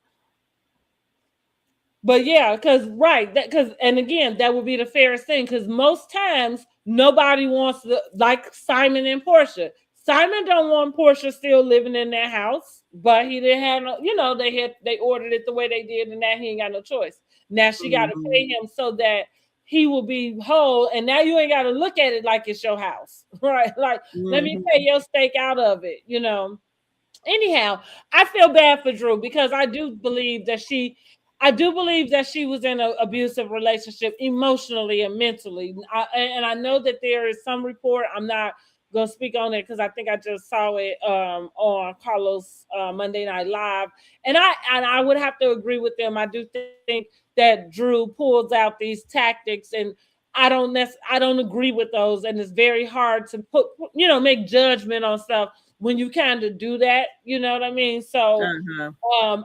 [SPEAKER 1] But yeah, because right, that because and again, that would be the fairest thing because most times nobody wants to like Simon and Porsha. Simon don't want Porsha still living in their house, but he didn't have no, they ordered it the way they did, and now he ain't got no choice. Now she got to pay him so that he will be whole, and now you ain't got to look at it like it's your house, right? Like let me pay your stake out of it, Anyhow, I feel bad for Drew because I do believe that she was in an abusive relationship emotionally and mentally. And I know that there is some report. I'm not going to speak on it because I think I just saw it on Carlos Monday Night Live. And I would have to agree with them. I do think that Drew pulls out these tactics, and I don't agree with those. And it's very hard to make judgment on stuff when you kind of do that. You know what I mean? So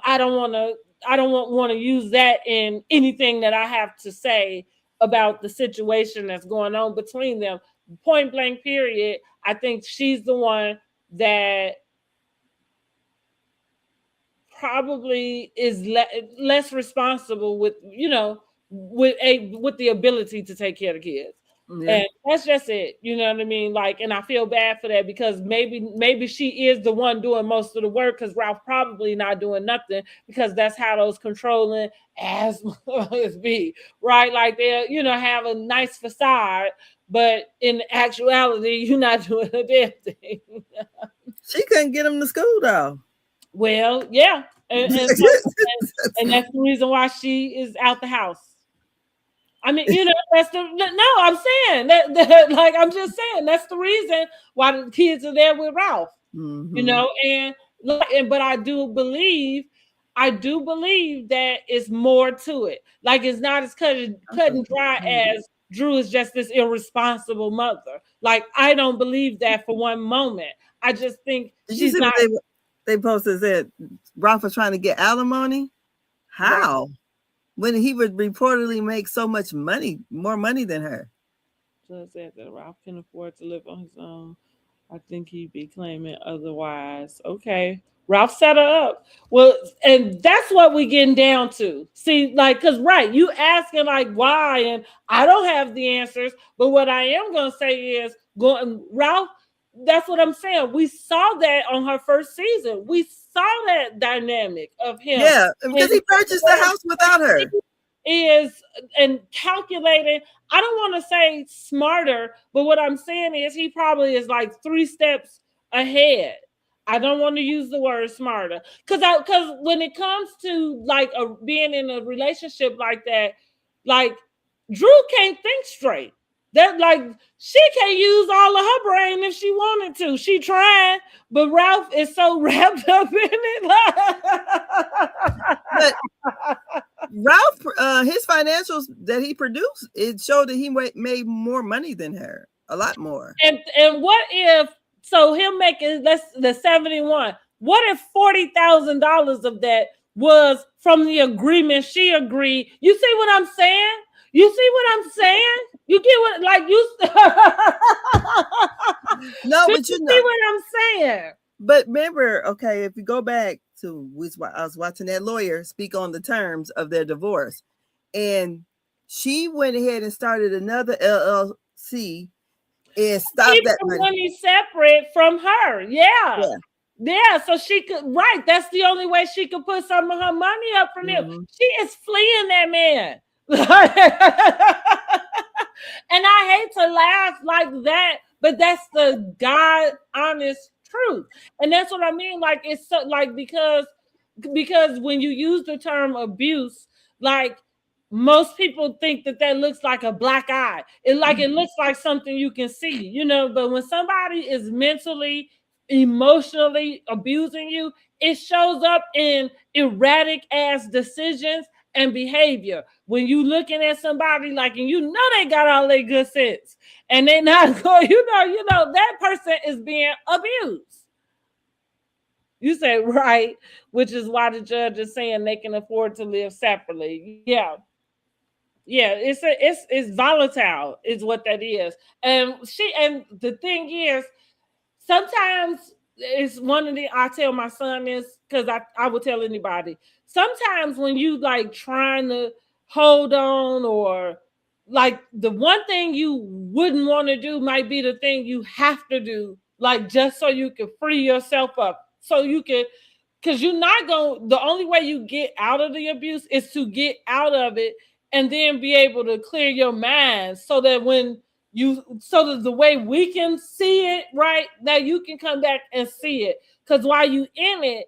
[SPEAKER 1] I don't want to use that in anything that I have to say about the situation that's going on between them. Point blank, period. I think she's the one that probably is less responsible with the ability to take care of the kids.
[SPEAKER 2] Yeah.
[SPEAKER 1] And that's just it. You know what I mean? Like, and I feel bad for that because maybe she is the one doing most of the work because Ralph probably not doing nothing because that's how those controlling ass be, right? Like they'll, have a nice facade, but in actuality, you're not doing a damn thing.
[SPEAKER 2] She couldn't get him to school though.
[SPEAKER 1] Well, yeah. And that's the reason why she is out the house. I mean, that's no, I'm saying that like I'm just saying that's the reason why the kids are there with Ralph. But I do believe that it's more to it. Like it's not as cut and dry as Drew is just this irresponsible mother. Like I don't believe that for one moment. I just think she's not.
[SPEAKER 2] They posted that Ralph was trying to get alimony. How? Right. When he would reportedly make so much money, more money than her.
[SPEAKER 1] Just said that Ralph can afford to live on his own. I think he'd be claiming otherwise. Okay. Ralph set her up. Well, and that's what we're getting down to. See, like, because, right, you asking, like, why, and I don't have the answers, but what I am going to say is, Ralph, that's what I'm saying. We saw that on her first season. We saw that dynamic of him.
[SPEAKER 2] Yeah, because he purchased the house without her.
[SPEAKER 1] And calculating, I don't want to say smarter, but what I'm saying is he probably is like 3 steps ahead. I don't want to use the word smarter because when it comes to like being in a relationship like that, like Drew can't think straight. That like she can't use all of her brain if she wanted to. She tried, but Ralph is so wrapped up in it.
[SPEAKER 2] But Ralph, his financials that he produced, it showed that he made more money than her, a lot more.
[SPEAKER 1] And what if him making the 71? What if $40,000 of that was from the agreement she agreed? You see what I'm saying? You see what I'm saying? You get what
[SPEAKER 2] No, but
[SPEAKER 1] see what I'm saying.
[SPEAKER 2] But remember, okay, if you go back to I was watching that lawyer speak on the terms of their divorce, and she went ahead and started another LLC and stopped that
[SPEAKER 1] money separate from her. Yeah, so she could, right? That's the only way she could put some of her money up from him. She is fleeing that man. And I hate to laugh like that, but that's the God honest truth. And that's what I mean. Like it's so like because when you use the term abuse, like most people think that looks like a black eye. It looks like something you can see, but when somebody is mentally, emotionally abusing you, it shows up in erratic ass decisions and behavior. When you looking at somebody like, and they got all their good sense and they not going, that person is being abused. You say right, which is why the judge is saying they can afford to live separately. Yeah. Yeah, it's volatile is what that is. And the thing is, sometimes it's one of the I tell my son this because I would tell anybody. Sometimes when you like trying to hold on, or like the one thing you wouldn't want to do might be the thing you have to do, like just so you can free yourself up. So you can, because you're not going, the only way you get out of the abuse is to get out of it and then be able to clear your mind, so that when you, so that the way we can see it right now, you can come back and see it. Because while you in it,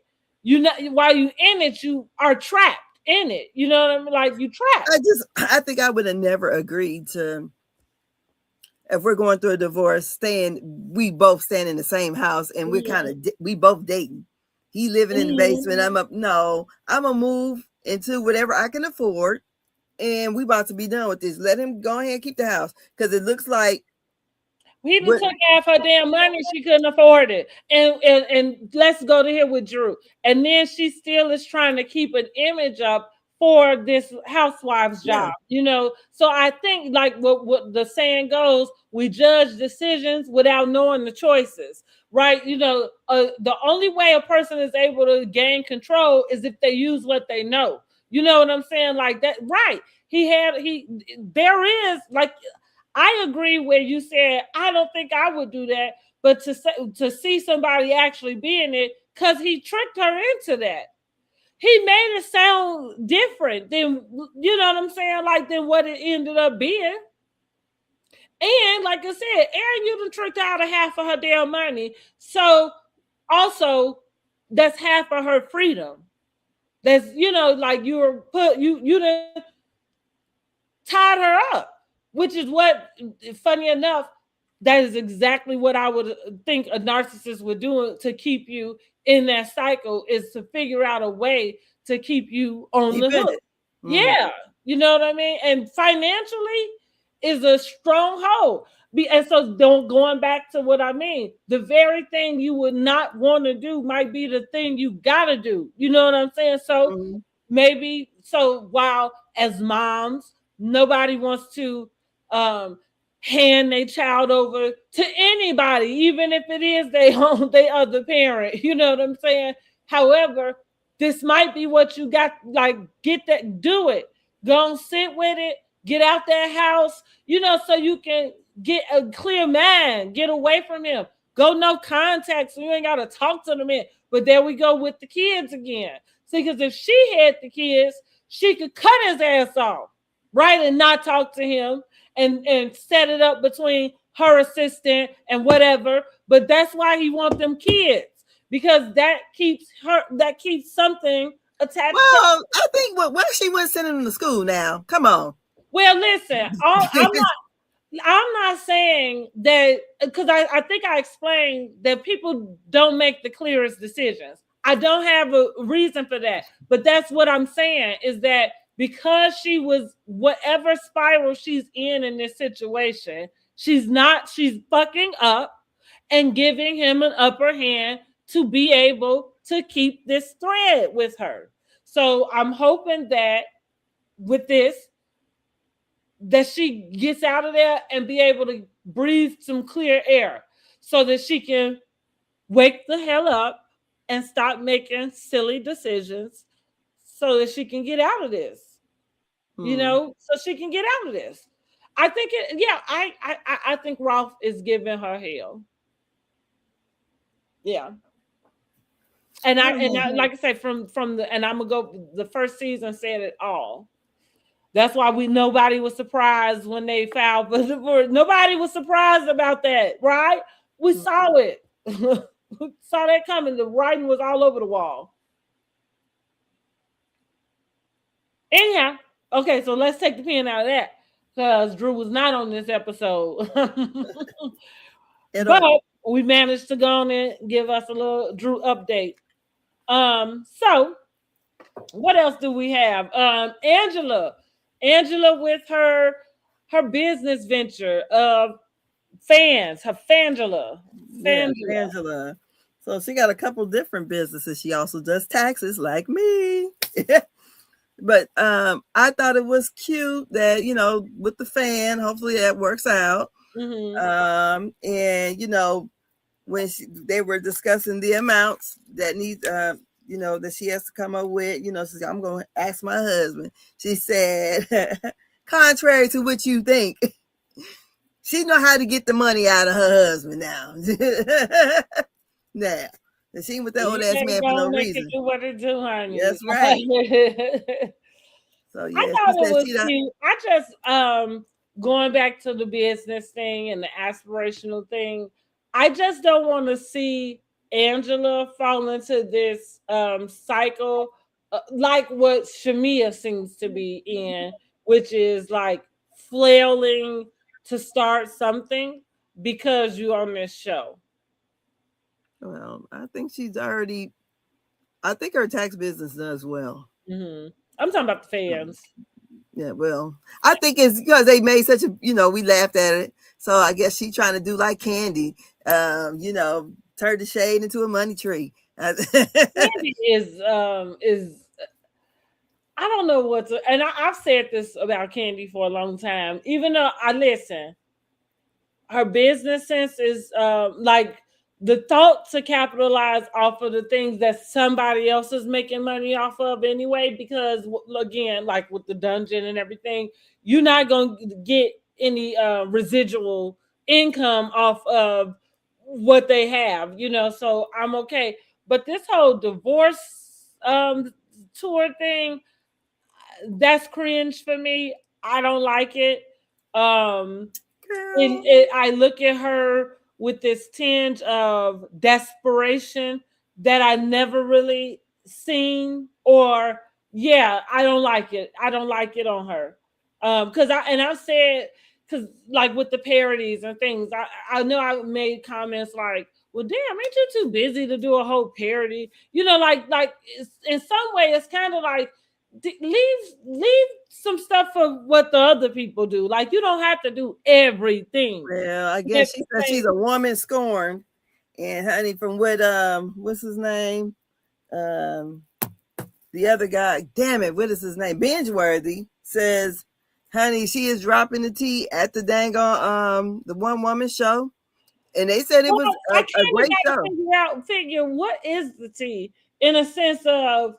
[SPEAKER 1] while you in it, you are trapped in it. You know what I mean? Like you trapped.
[SPEAKER 2] I think I would have never agreed to, if we're going through a divorce, we both stand in the same house and we're kind of, we both dating. He living in the basement. I'm up. No, I'm gonna move into whatever I can afford, and we about to be done with this. Let him go ahead and keep the house, because it looks like
[SPEAKER 1] he even took half her damn money. She couldn't afford it. And let's go to here with Drew. And then she still is trying to keep an image up for this housewives job, you know. So I think like what the saying goes, we judge decisions without knowing the choices, right? You know, the only way a person is able to gain control is if they use what they know. You know what I'm saying? Like that, right? There is like, I agree where you said I don't think I would do that, but to see somebody actually being it, because he tricked her into that. He made it sound different than, you know what I'm saying, like than what it ended up being. And like I said, Aaron, you done tricked out of half of her damn money. So also, that's half of her freedom. That's, you know, like you done tied her up, which is what, funny enough, that is exactly what I would think a narcissist would do to keep you in that cycle, is to figure out a way to keep you on the hook. Yeah, you know what I mean? And financially is a stronghold. And so going back to what I mean, the very thing you would not want to do might be the thing you gotta do. You know what I'm saying? So maybe, so while as moms, nobody wants to hand their child over to anybody, even if it is their other parent. You know what I'm saying? However, this might be what you got. Like, get that, do it. Go and sit with it. Get out that house. You know, so you can get a clear mind. Get away from him. Go no contact, so you ain't gotta talk to them in. But there we go with the kids again. See, because if she had the kids, she could cut his ass off, right, and not talk to him, and set it up between her assistant and whatever. But that's why he wants them kids, because that keeps something attached.
[SPEAKER 2] Well, I think what she was sending them to school now. Come on.
[SPEAKER 1] Well, listen, I'm not saying that, because I think I explained that people don't make the clearest decisions. I don't have a reason for that. But that's what I'm saying, is that because she was, whatever spiral she's in this situation, she's fucking up and giving him an upper hand to be able to keep this thread with her. So I'm hoping that with this, that she gets out of there and be able to breathe some clear air, so that she can wake the hell up and stop making silly decisions, so that she can get out of this. You know, so she can get out of this. I think it. Yeah, I think Ralph is giving her hell. Yeah. And I like I say, from the, and I'm gonna go, the first season said it all. That's why nobody was surprised when they filed for divorce. Nobody was surprised about that, right? We saw it. We saw that coming. The writing was all over the wall. Anyhow, okay, so let's take the pen out of that, because Drew was not on this episode. But we managed to go on and give us a little Drew update. So what else do we have? Angela with her business venture of fans, her Fangela.
[SPEAKER 2] Fangela. So she got a couple different businesses. She also does taxes like me. But I thought it was cute that, with the fan, hopefully that works out.
[SPEAKER 1] Mm-hmm.
[SPEAKER 2] And when they were discussing the amounts that need that she has to come up with, she said, I'm going to ask my husband. She said, contrary to what you think, she know how to get the money out of her husband now. Now, she ain't with that old
[SPEAKER 1] You
[SPEAKER 2] ass
[SPEAKER 1] better
[SPEAKER 2] man for
[SPEAKER 1] go
[SPEAKER 2] no
[SPEAKER 1] make it
[SPEAKER 2] reason.
[SPEAKER 1] do what it do, honey.
[SPEAKER 2] That's right. So
[SPEAKER 1] I
[SPEAKER 2] yeah, she
[SPEAKER 1] thought it
[SPEAKER 2] said
[SPEAKER 1] was
[SPEAKER 2] she done.
[SPEAKER 1] cute. I just going back to the business thing and the aspirational thing. I just don't want to see Angela fall into this cycle like what Shamea seems to be in, which is like flailing to start something because you're on this show.
[SPEAKER 2] Well, I think she's already. I think her tax business does well.
[SPEAKER 1] Hmm. I'm talking about the
[SPEAKER 2] So,
[SPEAKER 1] fans.
[SPEAKER 2] yeah, well, I think it's because they made such a, we laughed at it. So I guess she trying to do like Candy, turn the shade into a money tree.
[SPEAKER 1] Candy is I don't know what to, and I've said this about Candy for a long time. Even though I listen, her business sense is like the thought to capitalize off of the things that somebody else is making money off of anyway. Because again, like with the dungeon and everything, you're not going to get any residual income off of what they have, So I'm okay. But this whole divorce tour thing, that's cringe for me. I don't like it. Um,
[SPEAKER 2] Girl,
[SPEAKER 1] I look at her with this tinge of desperation that I never really seen, or yeah, I don't like it. I don't like it on her. Because I've said, because like with the parodies and things, I know I made comments like, well, damn, ain't you too busy to do a whole parody? Like in some way, it's kind of like leave some stuff for what the other people do. Like you don't have to do everything.
[SPEAKER 2] well, I
[SPEAKER 1] At
[SPEAKER 2] guess she
[SPEAKER 1] the
[SPEAKER 2] said
[SPEAKER 1] same-
[SPEAKER 2] she's a woman scorned, and honey, from what what's his name, um, the other guy, damn it, what is his name? Bingeworthy says, honey, she is dropping the tea at the dang on the one woman show. And they said it
[SPEAKER 1] Well,
[SPEAKER 2] was
[SPEAKER 1] I
[SPEAKER 2] a
[SPEAKER 1] kind of
[SPEAKER 2] great
[SPEAKER 1] got
[SPEAKER 2] show.
[SPEAKER 1] to figure what is the tea in a sense of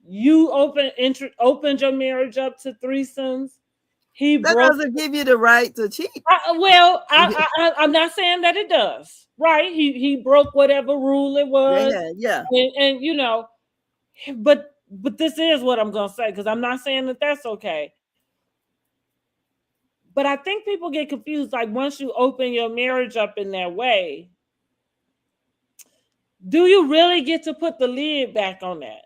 [SPEAKER 1] you opened your marriage up to threesomes. He
[SPEAKER 2] That
[SPEAKER 1] broke.
[SPEAKER 2] doesn't give you the right to cheat.
[SPEAKER 1] I'm not saying that it does. Right? He broke whatever rule it
[SPEAKER 2] They
[SPEAKER 1] was,
[SPEAKER 2] had, yeah.
[SPEAKER 1] and but this is what I'm gonna say because I'm not saying that that's okay. But I think people get confused. Like once you open your marriage up in that way, do you really get to put the lid back on that?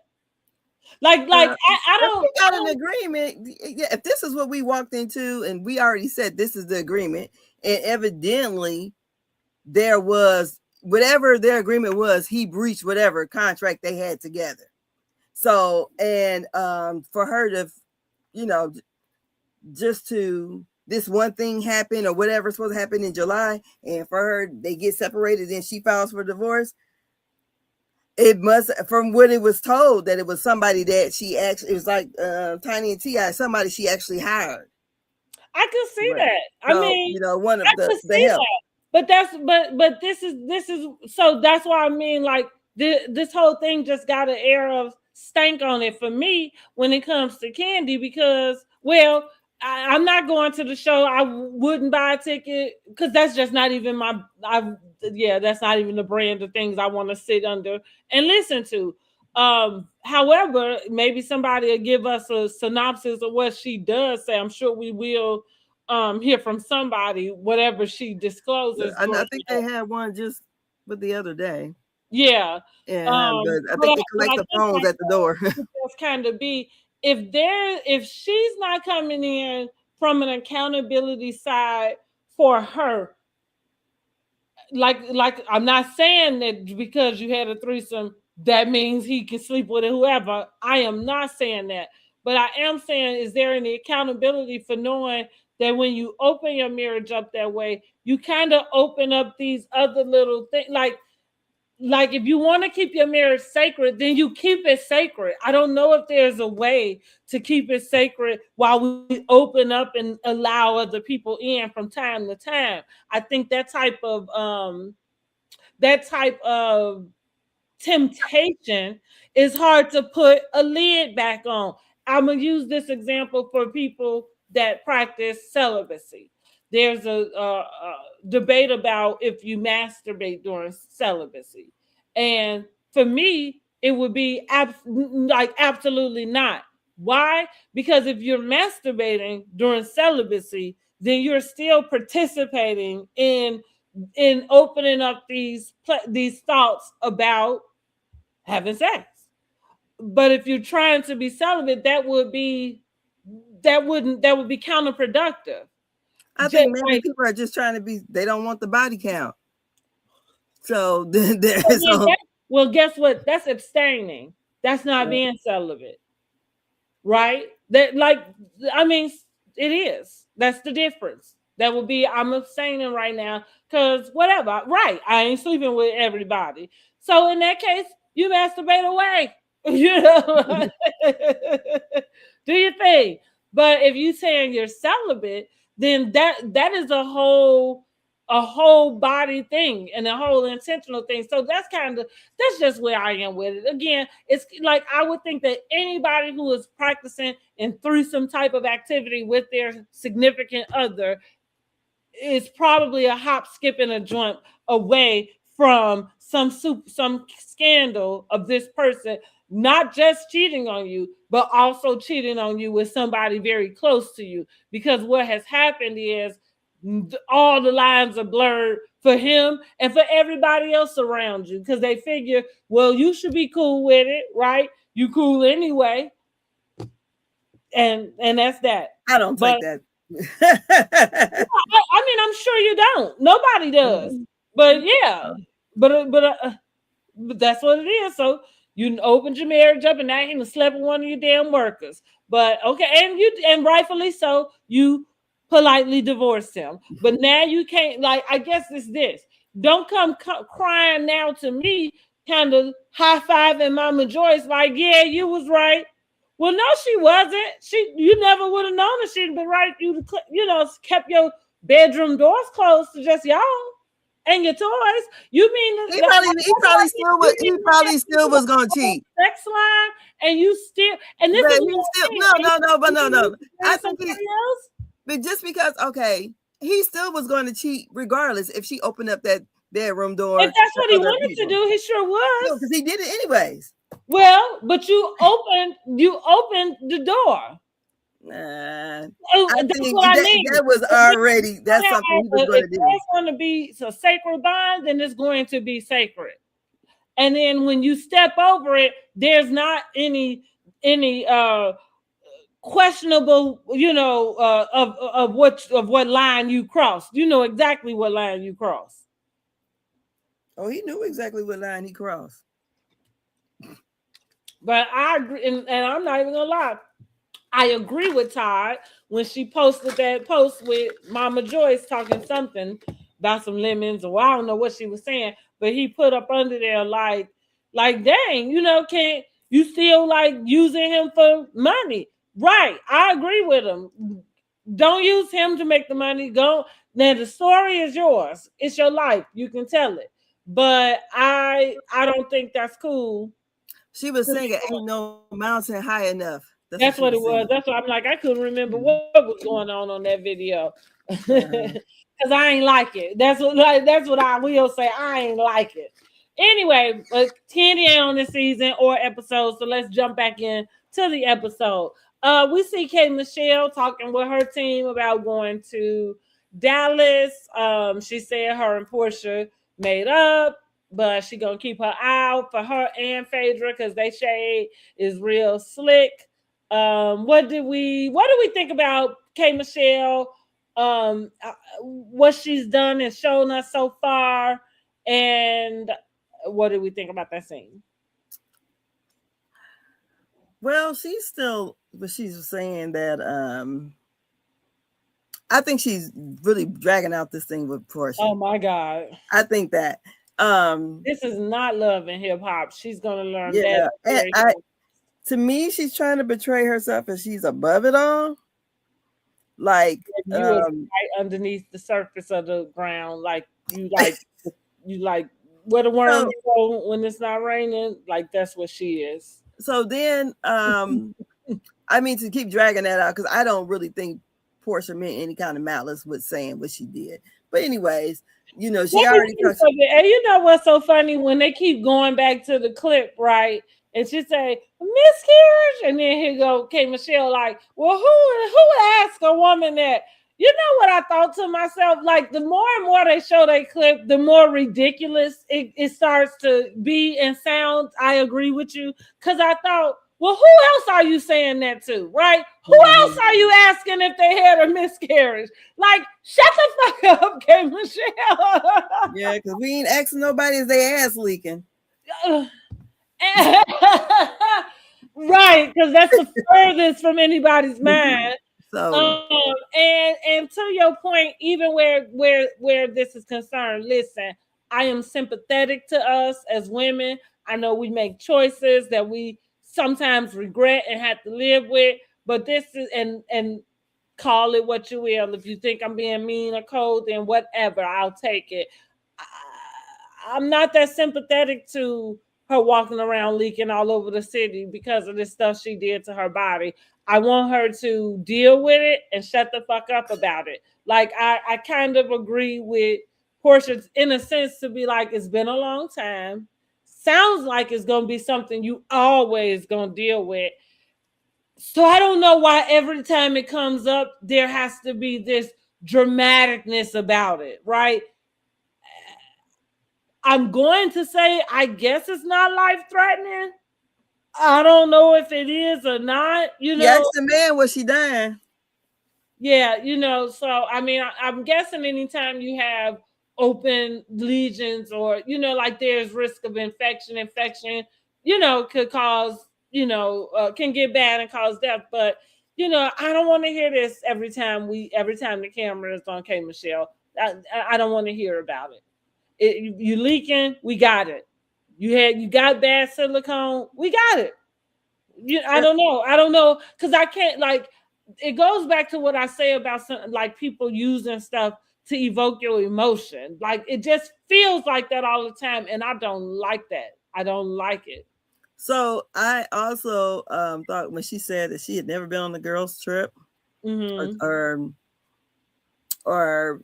[SPEAKER 1] Like I
[SPEAKER 2] If
[SPEAKER 1] don't
[SPEAKER 2] we got an agreement, yeah, if this is what we walked into and we already said this is the agreement, and evidently there was whatever their agreement was, he breached whatever contract they had together. So, and for her to, you know, just to this one thing happen or whatever's supposed to happen in July, and for her they get separated and she files for divorce. It must, from what it was told, that it was somebody that she actually, it was like Tiny and T.I., somebody she actually hired.
[SPEAKER 1] I could see
[SPEAKER 2] Right.
[SPEAKER 1] that. I
[SPEAKER 2] So,
[SPEAKER 1] mean,
[SPEAKER 2] one of
[SPEAKER 1] I could
[SPEAKER 2] the
[SPEAKER 1] see
[SPEAKER 2] help.
[SPEAKER 1] that. But this is so that's why I mean like this whole thing just got an air of stank on it for me when it comes to Candy because well I'm not going to the show. I wouldn't buy a ticket because that's just not even that's not even the brand of things I want to sit under and listen to. However, maybe somebody will give us a synopsis of what she does say. I'm sure we will hear from somebody whatever she discloses
[SPEAKER 2] And I
[SPEAKER 1] during
[SPEAKER 2] think they had one just with the other day.
[SPEAKER 1] yeah.
[SPEAKER 2] And but I
[SPEAKER 1] But
[SPEAKER 2] think they
[SPEAKER 1] but
[SPEAKER 2] collect
[SPEAKER 1] I
[SPEAKER 2] the
[SPEAKER 1] think
[SPEAKER 2] phones
[SPEAKER 1] like
[SPEAKER 2] at the door.
[SPEAKER 1] that's kind of be if she's not coming in from an accountability side for her, like I'm not saying that because you had a threesome that means he can sleep with whoever. I am not saying that, but I am saying is there any accountability for knowing that when you open your marriage up that way, you kind of open up these other little things like if you want to keep your marriage sacred, then you keep it sacred. I don't know if there's a way to keep it sacred while we open up and allow other people in from time to time. I think that type of temptation is hard to put a lid back on. I'm gonna use this example for people that practice celibacy. There's a debate about if you masturbate during celibacy, and for me, it would be like absolutely not. Why? Because if you're masturbating during celibacy, then you're still participating in opening up these thoughts about having sex. But if you're trying to be celibate, that would be counterproductive.
[SPEAKER 2] I
[SPEAKER 1] Just
[SPEAKER 2] think maybe
[SPEAKER 1] like,
[SPEAKER 2] people are just trying to be. They don't want the body count. So
[SPEAKER 1] well,
[SPEAKER 2] there's
[SPEAKER 1] well, guess what? That's abstaining. That's not being celibate, right? That like, I mean, it is. That's the difference. That would be I'm abstaining right now because whatever. Right, I ain't sleeping with everybody. So in that case, you masturbate away. You know, do your thing. But if you saying you're celibate, then that is a whole body thing and a whole intentional thing. So that's just where I am with it. Again, it's like I would think that anybody who is practicing in threesome type of activity with their significant other is probably a hop, skip, and a jump away from some scandal of this person not just cheating on you, but also cheating on you with somebody very close to you. Because what has happened is all the lines are blurred for him and for everybody else around you because they figure, well, you should be cool with it, right? You cool anyway, and that's that.
[SPEAKER 2] I don't
[SPEAKER 1] But
[SPEAKER 2] take that.
[SPEAKER 1] I mean, I'm sure you don't. Nobody does. But yeah, but that's what it is. So you opened your marriage up, and now you slept with one of your damn workers. But okay, and rightfully so, you politely divorced him. But now you can't. Like, I guess it's this. Don't come crying now to me, kind of high fiving Mama Joyce, like, yeah, you was right. Well, no, she wasn't. You never would have known that she'd been right. Kept your bedroom doors closed to just y'all and your toys. You mean
[SPEAKER 2] he probably still was gonna cheat.
[SPEAKER 1] Sex line, and you still and this
[SPEAKER 2] but
[SPEAKER 1] is
[SPEAKER 2] he still no. I think but just because he still was going to cheat regardless if she opened up that bedroom door.
[SPEAKER 1] If that's what he wanted to do, he sure was.
[SPEAKER 2] No, because he did it anyways.
[SPEAKER 1] Well, but you opened the door.
[SPEAKER 2] I think that was already that's something he was going to do.
[SPEAKER 1] If it's going to be a sacred bond, then it's going to be sacred. And then when you step over it, there's not any questionable, of what line you crossed. You know exactly what line you crossed.
[SPEAKER 2] Oh, he knew exactly what line he crossed.
[SPEAKER 1] But I agree, and I'm not even gonna lie. I agree with Todd when she posted that post with Mama Joyce talking something about some lemons, or I don't know what she was saying, but he put up under there like dang, can't you still like using him for money? Right. I agree with him. Don't use him to make the money. Go now. The story is yours. It's your life. You can tell it. But I don't think that's cool.
[SPEAKER 2] She was saying it ain't no mountain high enough.
[SPEAKER 1] That's what it was. That's what I'm like. I couldn't remember what was going on that video because I ain't like it. That's what I will say. I ain't like it. Anyway, 10 on this season or episode. So let's jump back in to the episode. We see K Michelle talking with her team about going to Dallas. She said her and Porsha made up, but she gonna keep her eye out for her and Phaedra because they shade is real slick. What do we think about K Michelle? What she's done and shown us so far, and what do we think about that scene?
[SPEAKER 2] Well, she's saying that I think she's really dragging out this thing with Porsha.
[SPEAKER 1] Oh my God.
[SPEAKER 2] I think that
[SPEAKER 1] This is not love and hip hop. She's gonna learn that
[SPEAKER 2] Yeah, and
[SPEAKER 1] very
[SPEAKER 2] I
[SPEAKER 1] soon.
[SPEAKER 2] to me, she's trying to betray herself and she's above it all. Like,
[SPEAKER 1] You was right underneath the surface of the ground, you like where the worms
[SPEAKER 2] so
[SPEAKER 1] go when it's not raining. Like that's what she is.
[SPEAKER 2] so then I mean to keep dragging that out because I don't really think Porsha meant any kind of malice with saying what she did. But anyways, she
[SPEAKER 1] Let me
[SPEAKER 2] already
[SPEAKER 1] tell you
[SPEAKER 2] touched.
[SPEAKER 1] something. And you know what's so funny when they keep going back to the clip, right? And she say miscarriage, and then here go K Michelle like, well, who would ask a woman that? You know what I thought to myself? Like the more and more they show that clip, the more ridiculous it starts to be and sound. I agree with you because I thought, well, who else are you saying that to, right? Who else
[SPEAKER 2] Mhm.
[SPEAKER 1] are you asking if they had a miscarriage? Like, shut the fuck up, K Michelle.
[SPEAKER 2] Yeah, because we ain't asking nobody is their ass leaking.
[SPEAKER 1] Right, because that's the furthest from anybody's mind.
[SPEAKER 2] So
[SPEAKER 1] And to your point, even where this is concerned, listen, I am sympathetic to us as women. I know we make choices that we sometimes regret and have to live with, but this is and call it what you will. If you think I'm being mean or cold, then whatever, I'll take it. I'm not that sympathetic to her walking around leaking all over the city because of this stuff she did to her body. I want her to deal with it and shut the fuck up about it. Like I kind of agree with Porsha in a sense to be like, it's been a long time. Sounds like it's gonna be something you always gonna deal with. So I don't know why every time it comes up, there has to be this dramaticness about it, right? I'm going to say, I guess it's not life threatening. I don't know if it is or not,
[SPEAKER 2] she asked the man was she dying.
[SPEAKER 1] Yeah, so I mean, I'm guessing anytime you have open lesions or, like there's risk of infection, could cause, can get bad and cause death. But, I don't want to hear this every time the camera is on K Michelle. I don't want to hear about it. You leaking, we got it. You got bad silicone, we got it. I don't know because I can't like. It goes back to what I say about like people using stuff to evoke your emotion. Like it just feels like that all the time, and I don't like that. I don't like it.
[SPEAKER 2] So I also thought when she said that she had never been on the girls' trip, or
[SPEAKER 1] Mm-hmm.
[SPEAKER 2] or,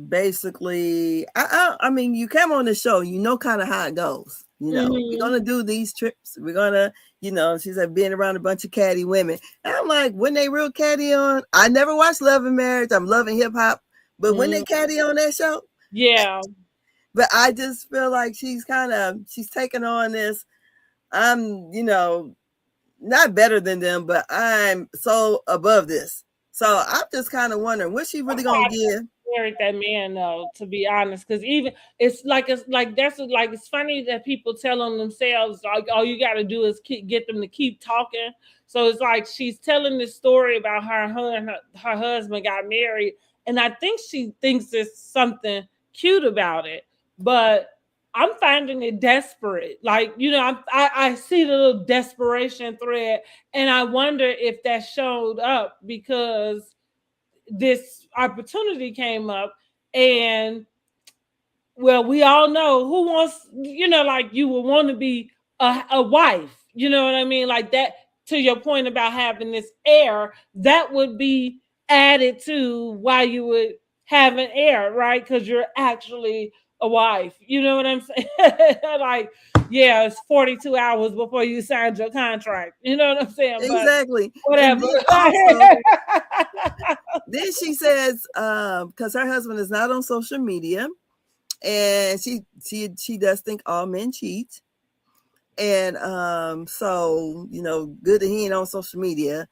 [SPEAKER 2] basically, I mean, you come on the show, you know, kind of how it goes. We're
[SPEAKER 1] Mm-hmm.
[SPEAKER 2] gonna do these trips. We're gonna, she said being around a bunch of catty women. And I'm like, when they real catty on, I never watched Love and Marriage. I'm loving hip hop, but when they catty on that show,
[SPEAKER 1] Yeah.
[SPEAKER 2] but I just feel like she's taking on this. I'm, not better than them, but I'm so above this. So I'm just kind of wondering, what's she really gonna give?
[SPEAKER 1] Married that man though, to be honest, because even it's like that's like it's funny that people tell on themselves like all you got to do is get them to keep talking. So it's like she's telling this story about her and her husband got married, and I think she thinks there's something cute about it, but I'm finding it desperate. Like I see the little desperation thread, and I wonder if that showed up because this opportunity came up and well we all know who wants like you would want to be a wife, you know what I mean, like that. To your point about having this heir, that would be added to why you would have an heir, right? Because you're actually a wife, you know what I'm saying? Like yeah, it's 42 hours before you signed your contract, you know what I'm saying, but
[SPEAKER 2] Exactly. And
[SPEAKER 1] whatever.
[SPEAKER 2] then also, then she says, because her husband is not on social media, and she does think all men cheat. And so good that he ain't on social media.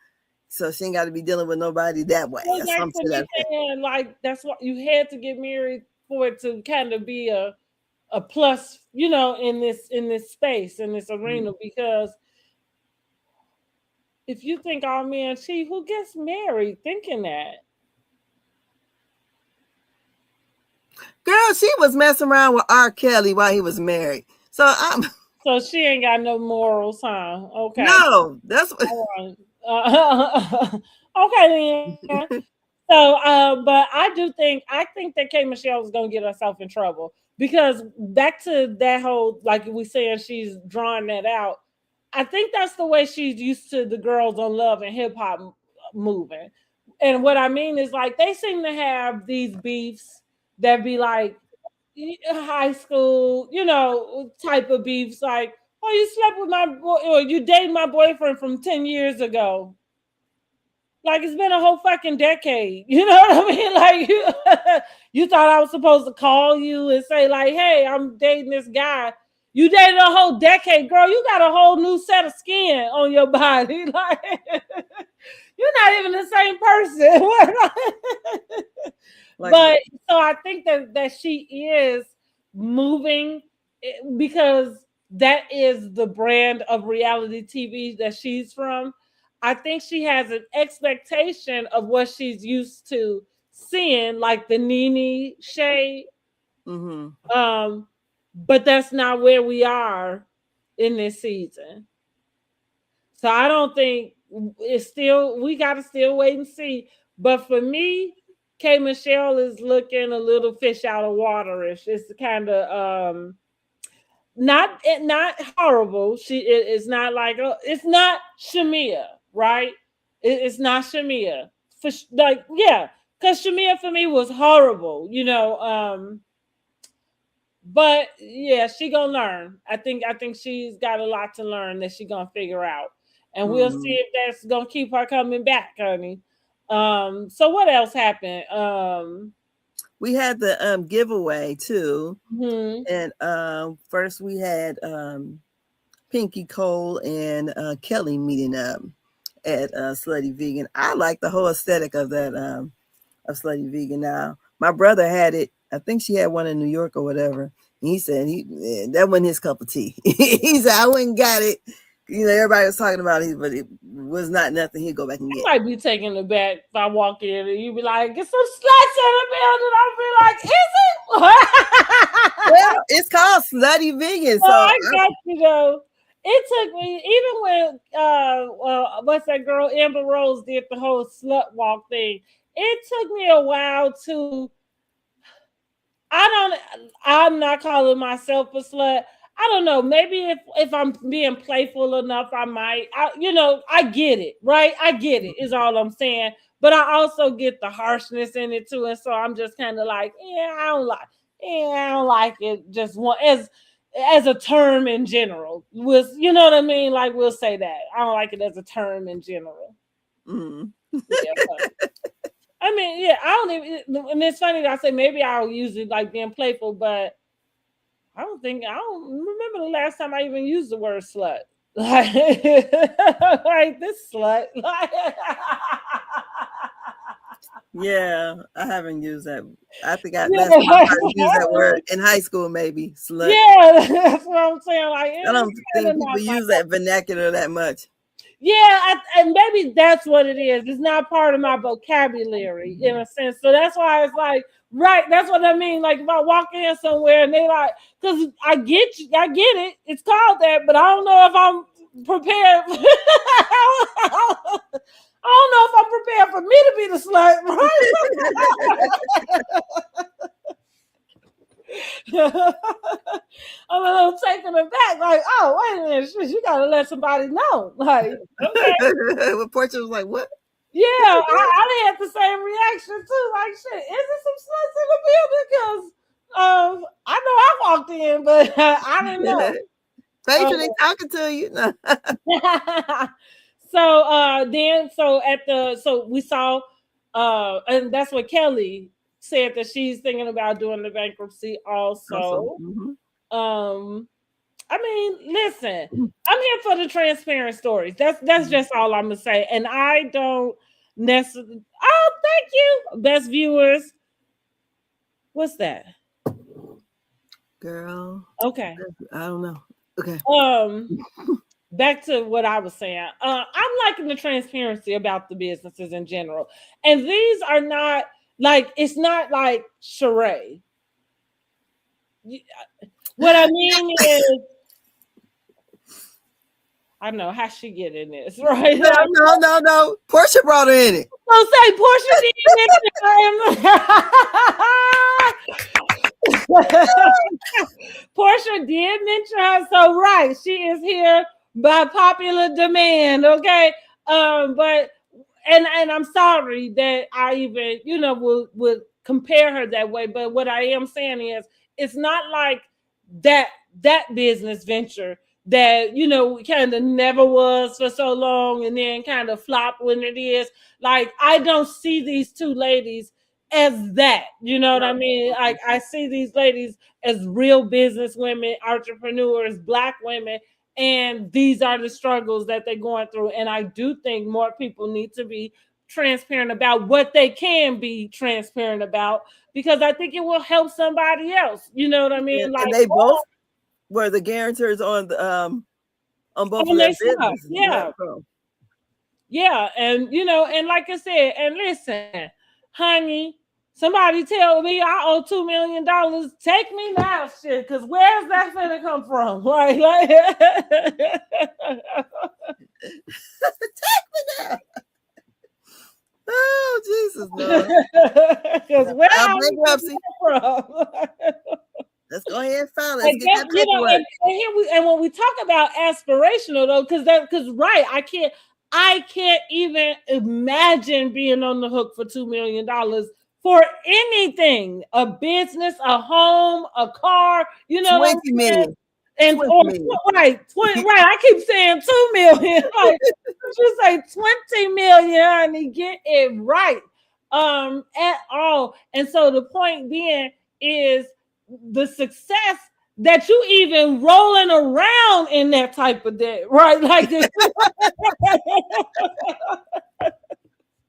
[SPEAKER 2] So she ain't got to be dealing with nobody that way.
[SPEAKER 1] Goes
[SPEAKER 2] Or
[SPEAKER 1] back
[SPEAKER 2] something
[SPEAKER 1] to
[SPEAKER 2] to
[SPEAKER 1] me
[SPEAKER 2] that effect.
[SPEAKER 1] saying like that's what you had to get married for it to kind of be a plus, in this space in this arena because if you think all men cheat, who gets married thinking that?
[SPEAKER 2] Girl, Girl, she was messing around with R. Kelly while he was married. So I'm
[SPEAKER 1] So she ain't got no morals, huh? Okay.
[SPEAKER 2] no, that's what.
[SPEAKER 1] All right. Okay then. So, but I think that K Michelle is gonna get herself in trouble because back to that whole like we saying she's drawing that out. I think that's the way she's used to the girls on Love and Hip Hop moving. And what I mean is like they seem to have these beefs that be like high school, type of beefs like, oh, you slept with my boy or you dated my boyfriend from 10 years ago. Like it's been a whole fucking decade. You know what I mean? Like you thought I was supposed to call you and say, like, hey, I'm dating this guy. You dated a whole decade, girl. You got a whole new set of skin on your body. Like you're not even the same person. Like, but so I think that she is moving because that is the brand of reality TV that she's from. I think she has an expectation of what she's used to seeing, like the Nene shade. Mm-hmm. But that's not where we are in this season. So I don't think it's still, we got to still wait and see. But for me, K Michelle is looking a little fish out of waterish. It's kind of not horrible. It's not like it's not Shamea, right? It's not Shamea. For like yeah, because Shamea for me was horrible, but yeah, she gonna learn. I think she's got a lot to learn that she gonna figure out, and we'll see if that's gonna keep her coming back, honey. So what else happened?
[SPEAKER 2] We had the giveaway too, and first we had Pinky, Cole, and Kelly meeting up at Slutty Vegan. I like the whole aesthetic of that of Slutty Vegan. Now my brother had it. I think she had one in New York or whatever. And he said that wasn't his cup of tea. He said I went and got it. Everybody was talking about it, but it was not nothing. He'd go back and get.
[SPEAKER 1] I might be taking it back if I walk in and you be like, get some sluts in the building. I'll be like, is it?
[SPEAKER 2] Well, it's called Slutty Vegan. So
[SPEAKER 1] I got you though. It took me even when what's that girl Amber Rose did the whole slut walk thing. It took me a while to. I'm not calling myself a slut. I don't know. Maybe if I'm being playful enough, I might. I get it, right? I get it. Is all I'm saying. But I also get the harshness in it too, and so I'm just kind of like, I don't like it. Just one as a term in general. You know what I mean? Like we'll say that I don't like it as a term in general. Yeah, I mean, yeah, I don't even, and it's funny that I say maybe I'll use it like being playful, but I don't remember the last time I even used the word slut. Like, like this slut.
[SPEAKER 2] Yeah, I haven't used that. I think last time I used that word in high school, maybe slut.
[SPEAKER 1] Yeah, that's what I'm saying. Like,
[SPEAKER 2] I don't think people use that vernacular that much.
[SPEAKER 1] Yeah, and maybe that's what it is. It's not part of my vocabulary in a sense. So that's why it's like, right, that's what I mean. Like if I walk in somewhere and they like, because I get it. It's called that, but I don't know if I'm prepared. I don't know if I'm prepared for me to be the slut, right? I'm a little taken aback, like, oh, wait a minute, you gotta let somebody know. Like, okay.
[SPEAKER 2] Well, Porsha was like, what?
[SPEAKER 1] Yeah, I had the same reaction too. Like, shit, is there some sluts in the building? Because I know I walked in, but I didn't know.
[SPEAKER 2] Phaedra, they talking to you.
[SPEAKER 1] So we saw and that's what Kelly said that she's thinking about doing the bankruptcy also. I mean, listen, I'm here for the transparent stories. That's just all I'm gonna say. And I don't necessarily. Oh, thank you, best viewers. What's that,
[SPEAKER 2] girl?
[SPEAKER 1] Okay,
[SPEAKER 2] I don't know. Okay.
[SPEAKER 1] Back to what I was saying. I'm liking the transparency about the businesses in general, and these are not like it's not like charade. what I mean is, I know how she get in this, right?
[SPEAKER 2] No. Porsha brought her in it.
[SPEAKER 1] Don't say Porsha didn't Porsha did mention her, so right, she is here by popular demand, okay? But and I'm sorry that I even, would compare her that way. But what I am saying is, it's not like that business venture that kind of never was for so long and then kind of flopped when it is. Like, I don't see these two ladies as that. You know what I mean? Like, I see these ladies as real business women, entrepreneurs, Black women, and these are the struggles that they're going through. And I do think more people need to be transparent about what they can be transparent about, because I think it will help somebody else. You know what I mean?
[SPEAKER 2] And they both were the guarantors on the on both of their businesses.
[SPEAKER 1] Yeah. Yeah. And and like I said, and listen, honey, somebody tell me I owe $2 million. Take me now, shit, because where's that gonna come from? Right? Like,
[SPEAKER 2] take me now. Oh, Jesus, no.
[SPEAKER 1] Because where am
[SPEAKER 2] bankruptcy from? Let's go ahead and file it. Let's get that paperwork.
[SPEAKER 1] And when we talk about aspirational, though, because right, I can't even imagine being on the hook for $2 million for anything, a business, a home, a car,
[SPEAKER 2] 20 million.
[SPEAKER 1] And right, I keep saying 2 million. Like, you say 20 million, honey, get it right. At all. And so the point being is the success that you even rolling around in that type of debt, right? Like this.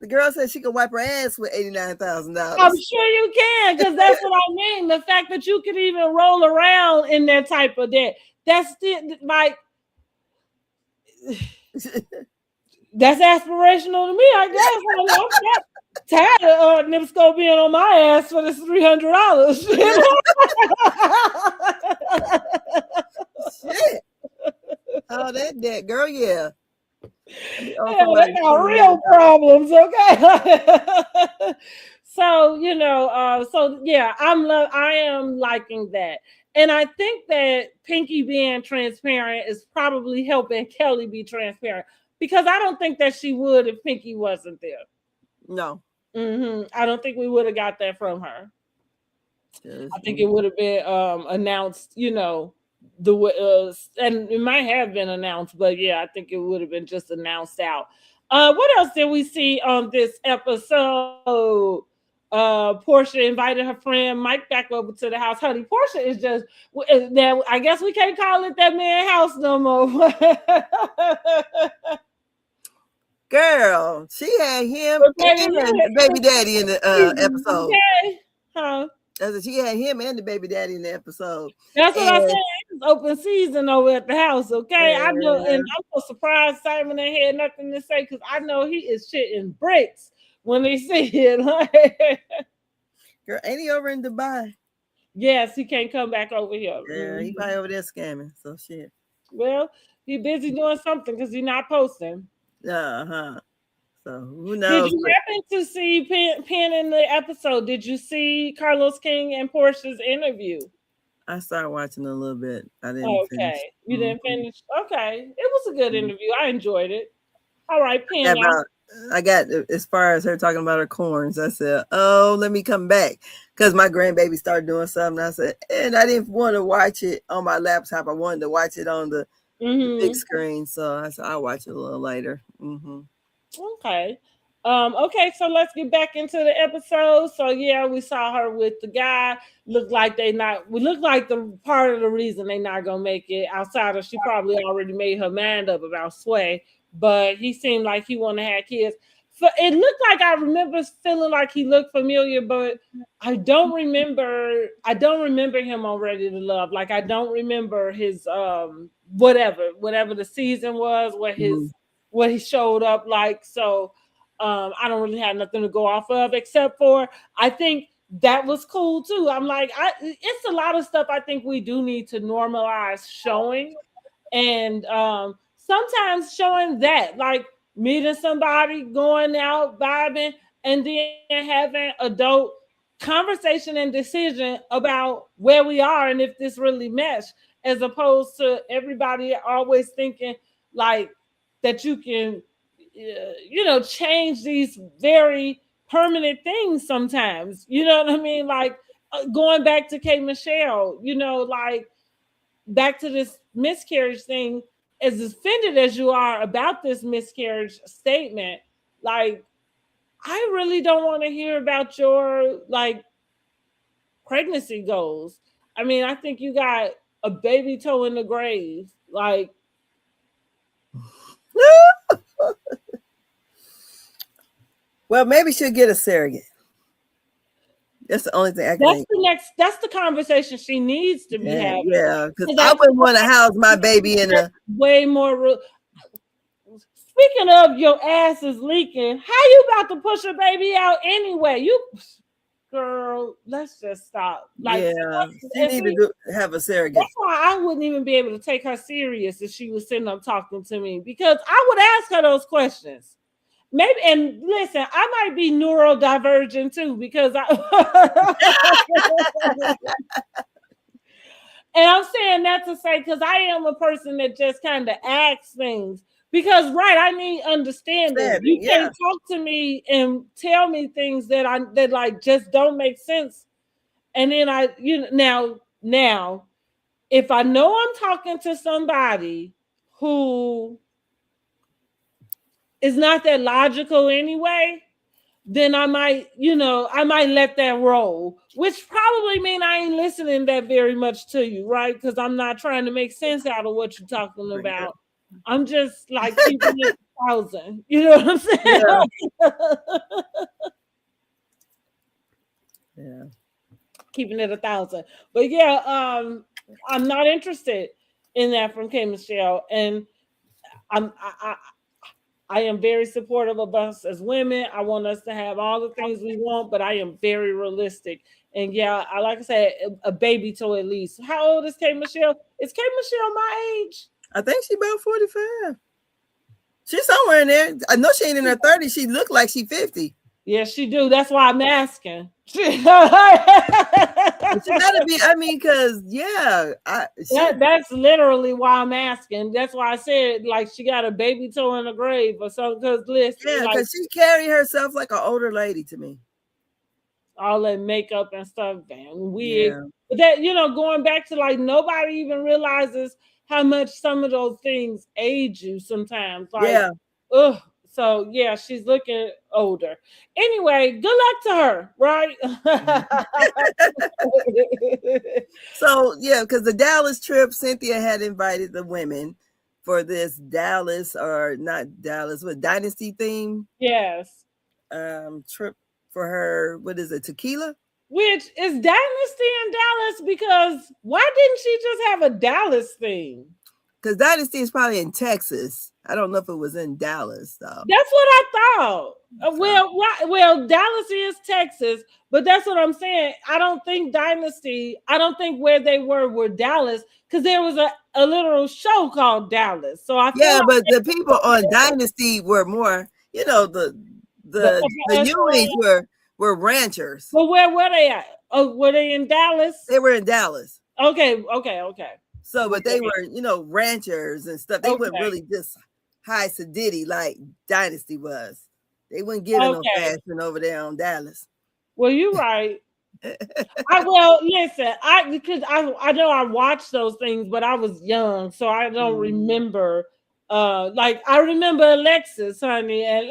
[SPEAKER 2] The girl said she could wipe her ass with $89,000.
[SPEAKER 1] I'm sure you can, because that's what I mean. The fact that you could even roll around in that type of debt, that's still like that's aspirational to me, I guess. I'm tired of Nipsco being on my ass for this $300.
[SPEAKER 2] Shit. Oh, that debt, girl, yeah.
[SPEAKER 1] They got real problems, okay? So so yeah, I am liking that, and I think that Pinky being transparent is probably helping Kelli be transparent, because I don't think that she would if Pinky wasn't there.
[SPEAKER 2] No,
[SPEAKER 1] I don't think we would have got that from her. I think it would have been announced, and it might have been announced, but yeah, I think it would have been just announced out. What else did we see on this episode? Porsha invited her friend Mike back over to the house. Honey, Porsha is just now. I guess we can't call it that man house no more.
[SPEAKER 2] Girl, she had him and baby daddy in the episode.
[SPEAKER 1] Okay. Huh?
[SPEAKER 2] She had him and the baby daddy in the episode.
[SPEAKER 1] That's what I said. It's open season over at the house, okay? I know, and I'm so surprised Simon ain't had nothing to say, because I know he is shitting bricks when they see it.
[SPEAKER 2] Girl, ain't he over in Dubai?
[SPEAKER 1] Yes, he can't come back over here.
[SPEAKER 2] Yeah, he probably over there scamming. So shit.
[SPEAKER 1] Well, he busy doing something because he's not posting.
[SPEAKER 2] So who knows?
[SPEAKER 1] Did you happen to see Penn in the episode? Did you see Carlos King and Porsha's interview?
[SPEAKER 2] I started watching a little bit. I didn't finish.
[SPEAKER 1] Okay. You didn't finish? Okay. It was a good interview. I enjoyed it. All right, Penn.
[SPEAKER 2] I got as far as her talking about her corns. I said, oh, let me come back, because my grandbaby started doing something. I said, and I didn't want to watch it on my laptop. I wanted to watch it on the big screen. So I said, I'll watch it a little later.
[SPEAKER 1] Okay. Okay, so let's get back into the episode. So yeah, we saw her with the guy. Look like the part of the reason they not gonna make it, outside of she probably already made her mind up about Sway, but he seemed like he wanted to have kids. So it looked like, I remember feeling like he looked familiar, but I don't remember him on Ready to Love. Like, I don't remember his whatever the season was, what he showed up like. So I don't really have nothing to go off of, except for I think that was cool too. I'm like, it's a lot of stuff I think we do need to normalize showing, and sometimes showing that, like meeting somebody, going out, vibing, and then having adult conversation and decision about where we are and if this really mesh, as opposed to everybody always thinking like that you can, change these very permanent things sometimes. You know what I mean? Like going back to K Michelle, like back to this miscarriage thing, as offended as you are about this miscarriage statement, like I really don't want to hear about your like pregnancy goals. I mean, I think you got a baby toe in the grave. Like,
[SPEAKER 2] well, maybe she'll get a surrogate. That's the only thing I can think.
[SPEAKER 1] That's the conversation she needs to be having.
[SPEAKER 2] Yeah, because I wouldn't want to house my baby in a
[SPEAKER 1] way more. Speaking of your ass is leaking, how you about to push a baby out anyway? You girl, let's just stop. Like,
[SPEAKER 2] yeah, she need to have a surrogate.
[SPEAKER 1] That's why I wouldn't even be able to take her serious if she was sitting up talking to me, because I would ask her those questions. Maybe, and listen, I might be neurodivergent too, because and I'm saying that to say, because I am a person that just kind of asks things. Because I need understanding. You can't talk to me and tell me things that like just don't make sense. And then now, if I know I'm talking to somebody who is not that logical anyway, then I might let that roll, which probably mean I ain't listening that very much to you, right? Because I'm not trying to make sense out of what you're talking about. I'm just like keeping it 1,000. You know what I'm saying?
[SPEAKER 2] Yeah.
[SPEAKER 1] Keeping it 1,000. But yeah, I'm not interested in that from K Michelle. And I am very supportive of us as women. I want us to have all the things we want, but I am very realistic. And yeah, I like I said, a baby toe at least. How old is K Michelle? Is K Michelle my age?
[SPEAKER 2] I think she's about 45. She's somewhere in there. I know she ain't in her 30s. She look like she's 50.
[SPEAKER 1] Yes, she do. That's why I'm asking.
[SPEAKER 2] She gotta be. I mean, because
[SPEAKER 1] that's literally why I'm asking. That's why I said like she got a baby toe in the grave or something. Because listen,
[SPEAKER 2] because she carry herself like an older lady to me.
[SPEAKER 1] All that makeup and stuff, damn wig. Yeah. But that going back to like nobody even realizes how much some of those things age you sometimes. Like, ugh. So yeah, she's looking older. Anyway, good luck to her, right?
[SPEAKER 2] So yeah, because the Dallas trip, Cynthia had invited the women for this Dallas or not Dallas, what Dynasty theme?
[SPEAKER 1] Yes.
[SPEAKER 2] Trip for her. What is it? Tequila?
[SPEAKER 1] Which is Dynasty in Dallas, because why didn't she just have a Dallas theme?
[SPEAKER 2] Because Dynasty is probably in Texas. I don't know if it was in Dallas, though.
[SPEAKER 1] That's what I thought. Well, Dallas is Texas, but that's what I'm saying. I don't think where they were Dallas, because there was a literal show called Dallas. So I feel
[SPEAKER 2] but the people on Dynasty were more, the Ewings were ranchers.
[SPEAKER 1] But where were they at? Oh, were they in Dallas?
[SPEAKER 2] They were in Dallas.
[SPEAKER 1] Okay.
[SPEAKER 2] So, but they were, ranchers and stuff. They weren't really just high sedity like Dynasty was. They wouldn't get no fashion over there on Dallas.
[SPEAKER 1] Well, you're right. Listen, because I know I watched those things, but I was young, so I don't remember. Like I remember Alexis, honey, and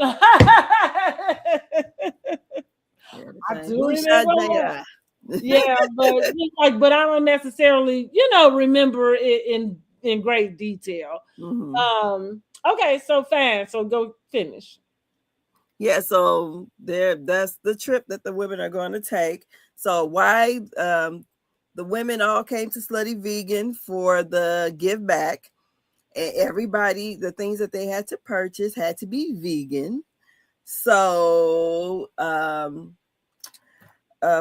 [SPEAKER 1] I do remember. Yeah, but I don't necessarily, remember it in great detail. Mm-hmm. Okay, so fine. So go finish.
[SPEAKER 2] Yeah, so that's the trip that the women are going to take. So why the women all came to Slutty Vegan for the give back, and everybody, the things that they had to purchase had to be vegan. So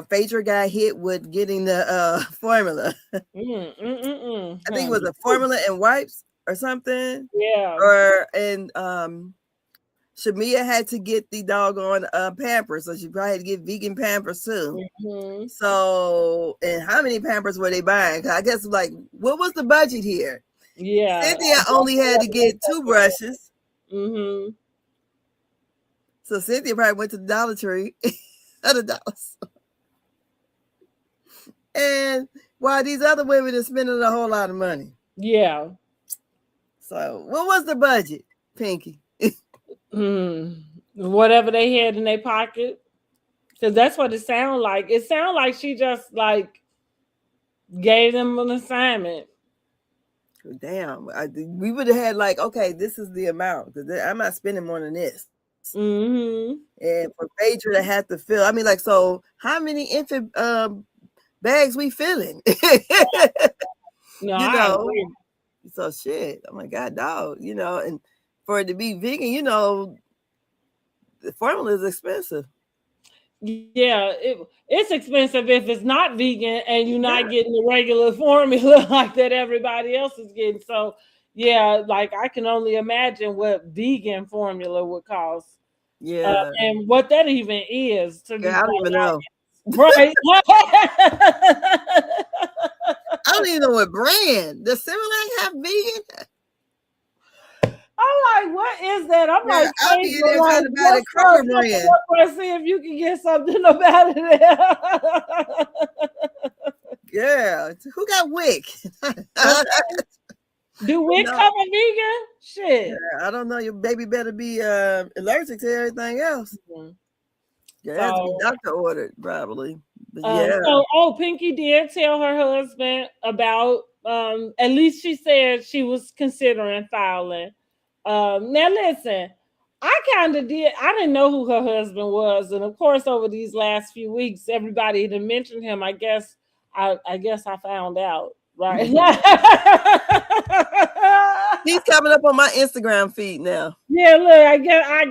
[SPEAKER 2] Phaedra got hit with getting the formula. I think it was a formula and wipes or something.
[SPEAKER 1] Yeah.
[SPEAKER 2] And Shamea had to get the doggone Pampers, so she probably had to get vegan Pampers too. So, and how many Pampers were they buying? I guess like, what was the budget here?
[SPEAKER 1] Yeah.
[SPEAKER 2] Cynthia only had to get 2 brushes. So Cynthia probably went to the Dollar Tree $100. And while these other women are spending a whole lot of money.
[SPEAKER 1] Yeah.
[SPEAKER 2] So what was the budget, Pinky?
[SPEAKER 1] Whatever they had in their pocket. Because that's what it sounded like. It sounded like she just like gave them an assignment.
[SPEAKER 2] Damn. We would have had like, okay, this is the amount. I'm not spending more than this. And for Phaedra to have to fill, I mean, like, so how many infant bags we filling?
[SPEAKER 1] No,
[SPEAKER 2] you know, so shit. Oh my God, dog. You know, and for it to be vegan, you know, the formula is expensive.
[SPEAKER 1] Yeah, it's expensive if it's not vegan and you're not getting the regular formula like that everybody else is getting. So yeah, like I can only imagine what vegan formula would cost.
[SPEAKER 2] Yeah.
[SPEAKER 1] And what that even is.
[SPEAKER 2] I don't even know.
[SPEAKER 1] Right.
[SPEAKER 2] I don't even know what brand. Does Similac have vegan?
[SPEAKER 1] I'm like, what is that? I'm like,
[SPEAKER 2] I'll be in there trying to buy the Kroger brand.
[SPEAKER 1] See if you can get something about it.
[SPEAKER 2] Girl, who got Wick?
[SPEAKER 1] Do Wick come a vegan? Shit.
[SPEAKER 2] Yeah, I don't know. Your baby better be allergic to everything else. Yeah, it has to be doctor ordered, probably. But yeah.
[SPEAKER 1] Pinky did tell her husband about. At least she said she was considering filing. Now listen, I kind of did. I didn't know who her husband was, and of course, over these last few weeks, everybody had mentioned him. I guess I found out. Right.
[SPEAKER 2] He's coming up on my Instagram feed now.
[SPEAKER 1] Yeah, look, I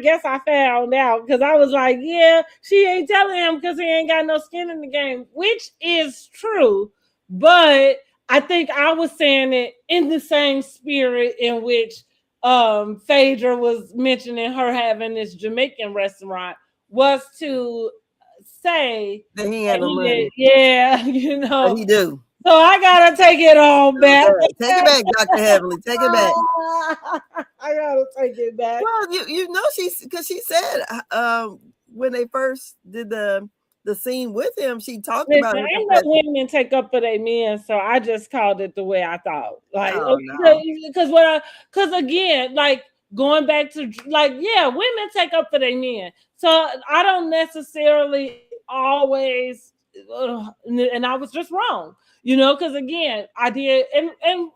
[SPEAKER 1] guess I found out because I was like, yeah, she ain't telling him because he ain't got no skin in the game, which is true. But I think I was saying it in the same spirit in which Phaedra was mentioning her having this Jamaican restaurant, was to say
[SPEAKER 2] that he had no money.
[SPEAKER 1] Yeah, you know.
[SPEAKER 2] But he do.
[SPEAKER 1] So I gotta take it on back.
[SPEAKER 2] Take it back, Dr. Heavenly. Take it back.
[SPEAKER 1] I gotta take it back.
[SPEAKER 2] Well, you know, she said when they first did the scene with him, she talked about it.
[SPEAKER 1] Ain't no women take up for their men, so I just called it the way I thought. Like, because again, like going back to like, yeah, women take up for their men. So I don't necessarily always, and I was just wrong. You know, because again, I did, and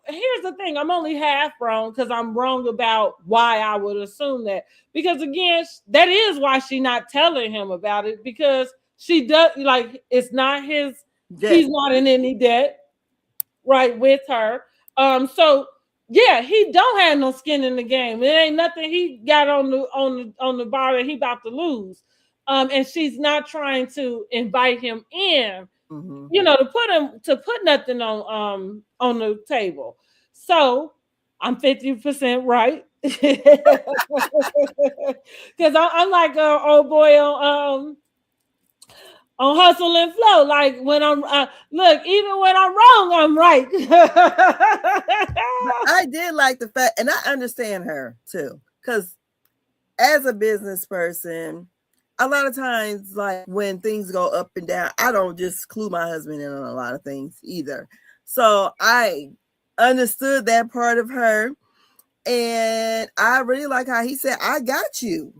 [SPEAKER 1] here's the thing: I'm only half wrong because I'm wrong about why I would assume that. Because again, that is why she's not telling him about it, because she does like it's not his. Debt. He's not in any debt, right, with her. So yeah, he don't have no skin in the game. It ain't nothing he got on the bar that he about to lose. And she's not trying to invite him in. You know, to put nothing on the table. So I'm 50% right. Because I'm like old boy on Hustle and Flow. Like when I'm look, even when I'm wrong, I'm right.
[SPEAKER 2] I did like the fact, and I understand her too, because as a business person, a lot of times, like when things go up and down, I don't just clue my husband in on a lot of things either. So I understood that part of her. And I really like how he said, I got you.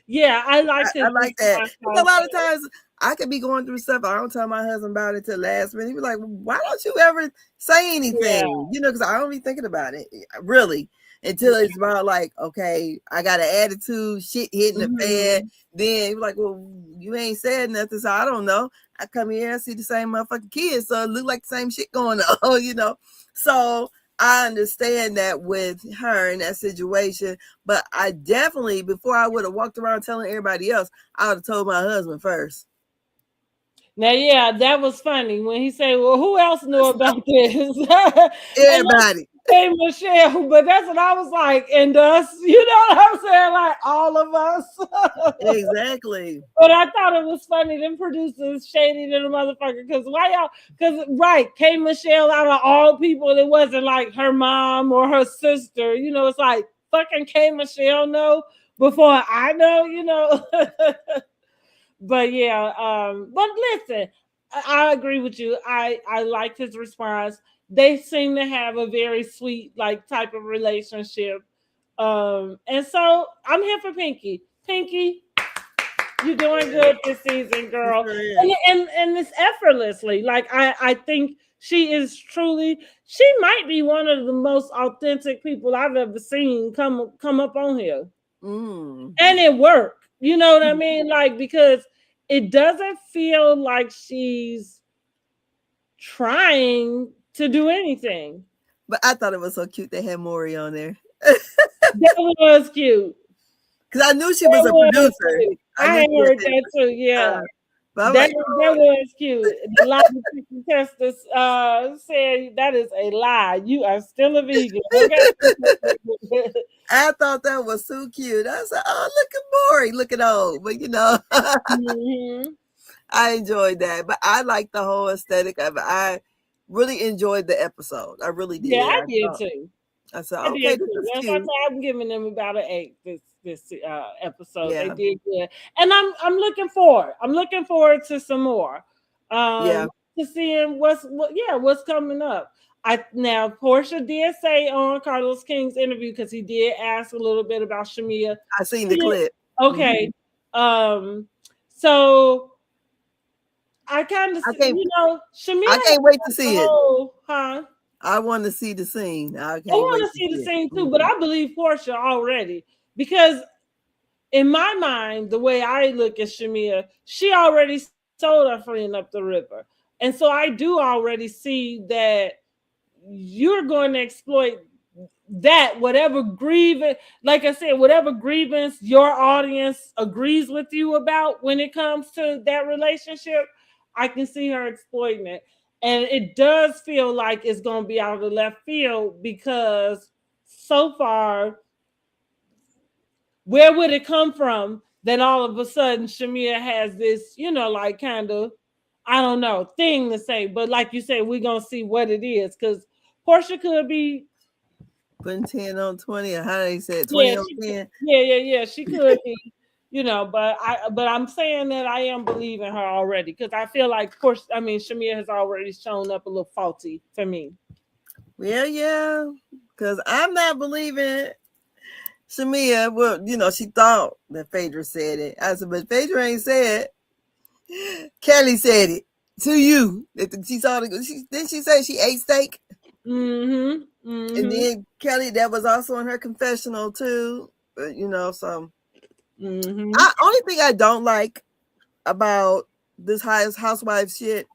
[SPEAKER 1] Yeah, I like
[SPEAKER 2] that. A lot of times I could be going through stuff. I don't tell my husband about it till last minute. He be like, why don't you ever say anything? Yeah. You know, because I don't be thinking about it, really. Until it's about like, okay, I got an attitude, shit hitting the fan. Then you're like, well, you ain't said nothing, so I don't know. I come here and see the same motherfucking kids, so it look like the same shit going on, you know. So I understand that with her in that situation, but I definitely, before I would have walked around telling everybody else, I would have told my husband first.
[SPEAKER 1] Now, yeah, that was funny when he said, "Well, who else knew about this?" And
[SPEAKER 2] Everybody.
[SPEAKER 1] hey, Michelle, but that's what I was like, and us, you know what I'm saying? Like all of us.
[SPEAKER 2] Exactly.
[SPEAKER 1] But I thought it was funny. Them producers shady than a motherfucker. Cause why y'all? Cause right, K Michelle out of all people, it wasn't like her mom or her sister. You know, it's like fucking K Michelle know before I know. You know. But yeah, but listen, I agree with you. I liked his response. They seem to have a very sweet like type of relationship. And so I'm here for Pinky. Pinky, you're doing good this season,
[SPEAKER 2] She
[SPEAKER 1] girl.
[SPEAKER 2] sure
[SPEAKER 1] And
[SPEAKER 2] is.
[SPEAKER 1] and it's effortlessly. Like I think she is truly, she might be one of the most authentic people I've ever seen come up on here.
[SPEAKER 2] Mm.
[SPEAKER 1] And it worked. You know what I mean? Like because it doesn't feel like she's trying to do anything.
[SPEAKER 2] But I thought it was so cute they had Maury on there.
[SPEAKER 1] That was cute.
[SPEAKER 2] Because I knew she
[SPEAKER 1] That
[SPEAKER 2] was a
[SPEAKER 1] was
[SPEAKER 2] producer.
[SPEAKER 1] cute.
[SPEAKER 2] I
[SPEAKER 1] I
[SPEAKER 2] knew she
[SPEAKER 1] heard
[SPEAKER 2] had
[SPEAKER 1] that too. Yeah.
[SPEAKER 2] but I'm
[SPEAKER 1] That
[SPEAKER 2] like,
[SPEAKER 1] that was cute. A lot of people testers said that is a lie. You are still a vegan. Okay.
[SPEAKER 2] I thought that was so cute. I said, oh, look at Maury looking old. But
[SPEAKER 1] Hmm.
[SPEAKER 2] I enjoyed that. But I like the whole aesthetic of it. I really enjoyed the episode. I really
[SPEAKER 1] Yeah,
[SPEAKER 2] did.
[SPEAKER 1] I did too.
[SPEAKER 2] I said,
[SPEAKER 1] I
[SPEAKER 2] okay,
[SPEAKER 1] did
[SPEAKER 2] this
[SPEAKER 1] too.
[SPEAKER 2] is
[SPEAKER 1] That's why I
[SPEAKER 2] cute.
[SPEAKER 1] said I'm giving them about an 8 this episode. They
[SPEAKER 2] Yeah.
[SPEAKER 1] did good, and I'm looking forward. I'm looking forward to some more.
[SPEAKER 2] Yeah.
[SPEAKER 1] To seeing what's coming up. I now Portia did say on Carlos King's interview because he did ask a little bit about Shamea.
[SPEAKER 2] I seen the clip.
[SPEAKER 1] Okay, um, so I kind of
[SPEAKER 2] I can't
[SPEAKER 1] Shamea
[SPEAKER 2] I
[SPEAKER 1] has
[SPEAKER 2] can't wait to
[SPEAKER 1] the
[SPEAKER 2] see it.
[SPEAKER 1] whole huh.
[SPEAKER 2] I want to see the scene. I
[SPEAKER 1] I
[SPEAKER 2] can't
[SPEAKER 1] want
[SPEAKER 2] wait
[SPEAKER 1] to
[SPEAKER 2] to
[SPEAKER 1] see the
[SPEAKER 2] see it.
[SPEAKER 1] scene too, but I believe Portia already because in my mind, the way I look at Shamea, she already sold her friend up the river, and so I do already see that you're going to exploit that whatever grievance, like I said, whatever grievance your audience agrees with you about when it comes to that relationship, I can see her exploiting it. And it does feel like it's going to be out of the left field because so far, where would it come from that all of a sudden Shamea has this, like kind of, I don't know, thing to say. But like you said, we're going to see what it is because Portia could be.
[SPEAKER 2] Putting 10 on 20, or how they said 20
[SPEAKER 1] Yeah,
[SPEAKER 2] on 10.
[SPEAKER 1] yeah. She could be, but I'm saying that I am believing her already because I feel like, of course, I mean, Shamea has already shown up a little faulty for me.
[SPEAKER 2] Well, yeah, because I'm not believing Shamea. Well, she thought that Phaedra said it. I said, but Phaedra ain't said it. Kelli said it to you. She saw the. Didn't she say she ate steak?
[SPEAKER 1] Mm-hmm.
[SPEAKER 2] And
[SPEAKER 1] Mm-hmm.
[SPEAKER 2] then Kelli, that was also in her confessional too. So
[SPEAKER 1] Mm-hmm.
[SPEAKER 2] only thing I don't like about this housewives shit,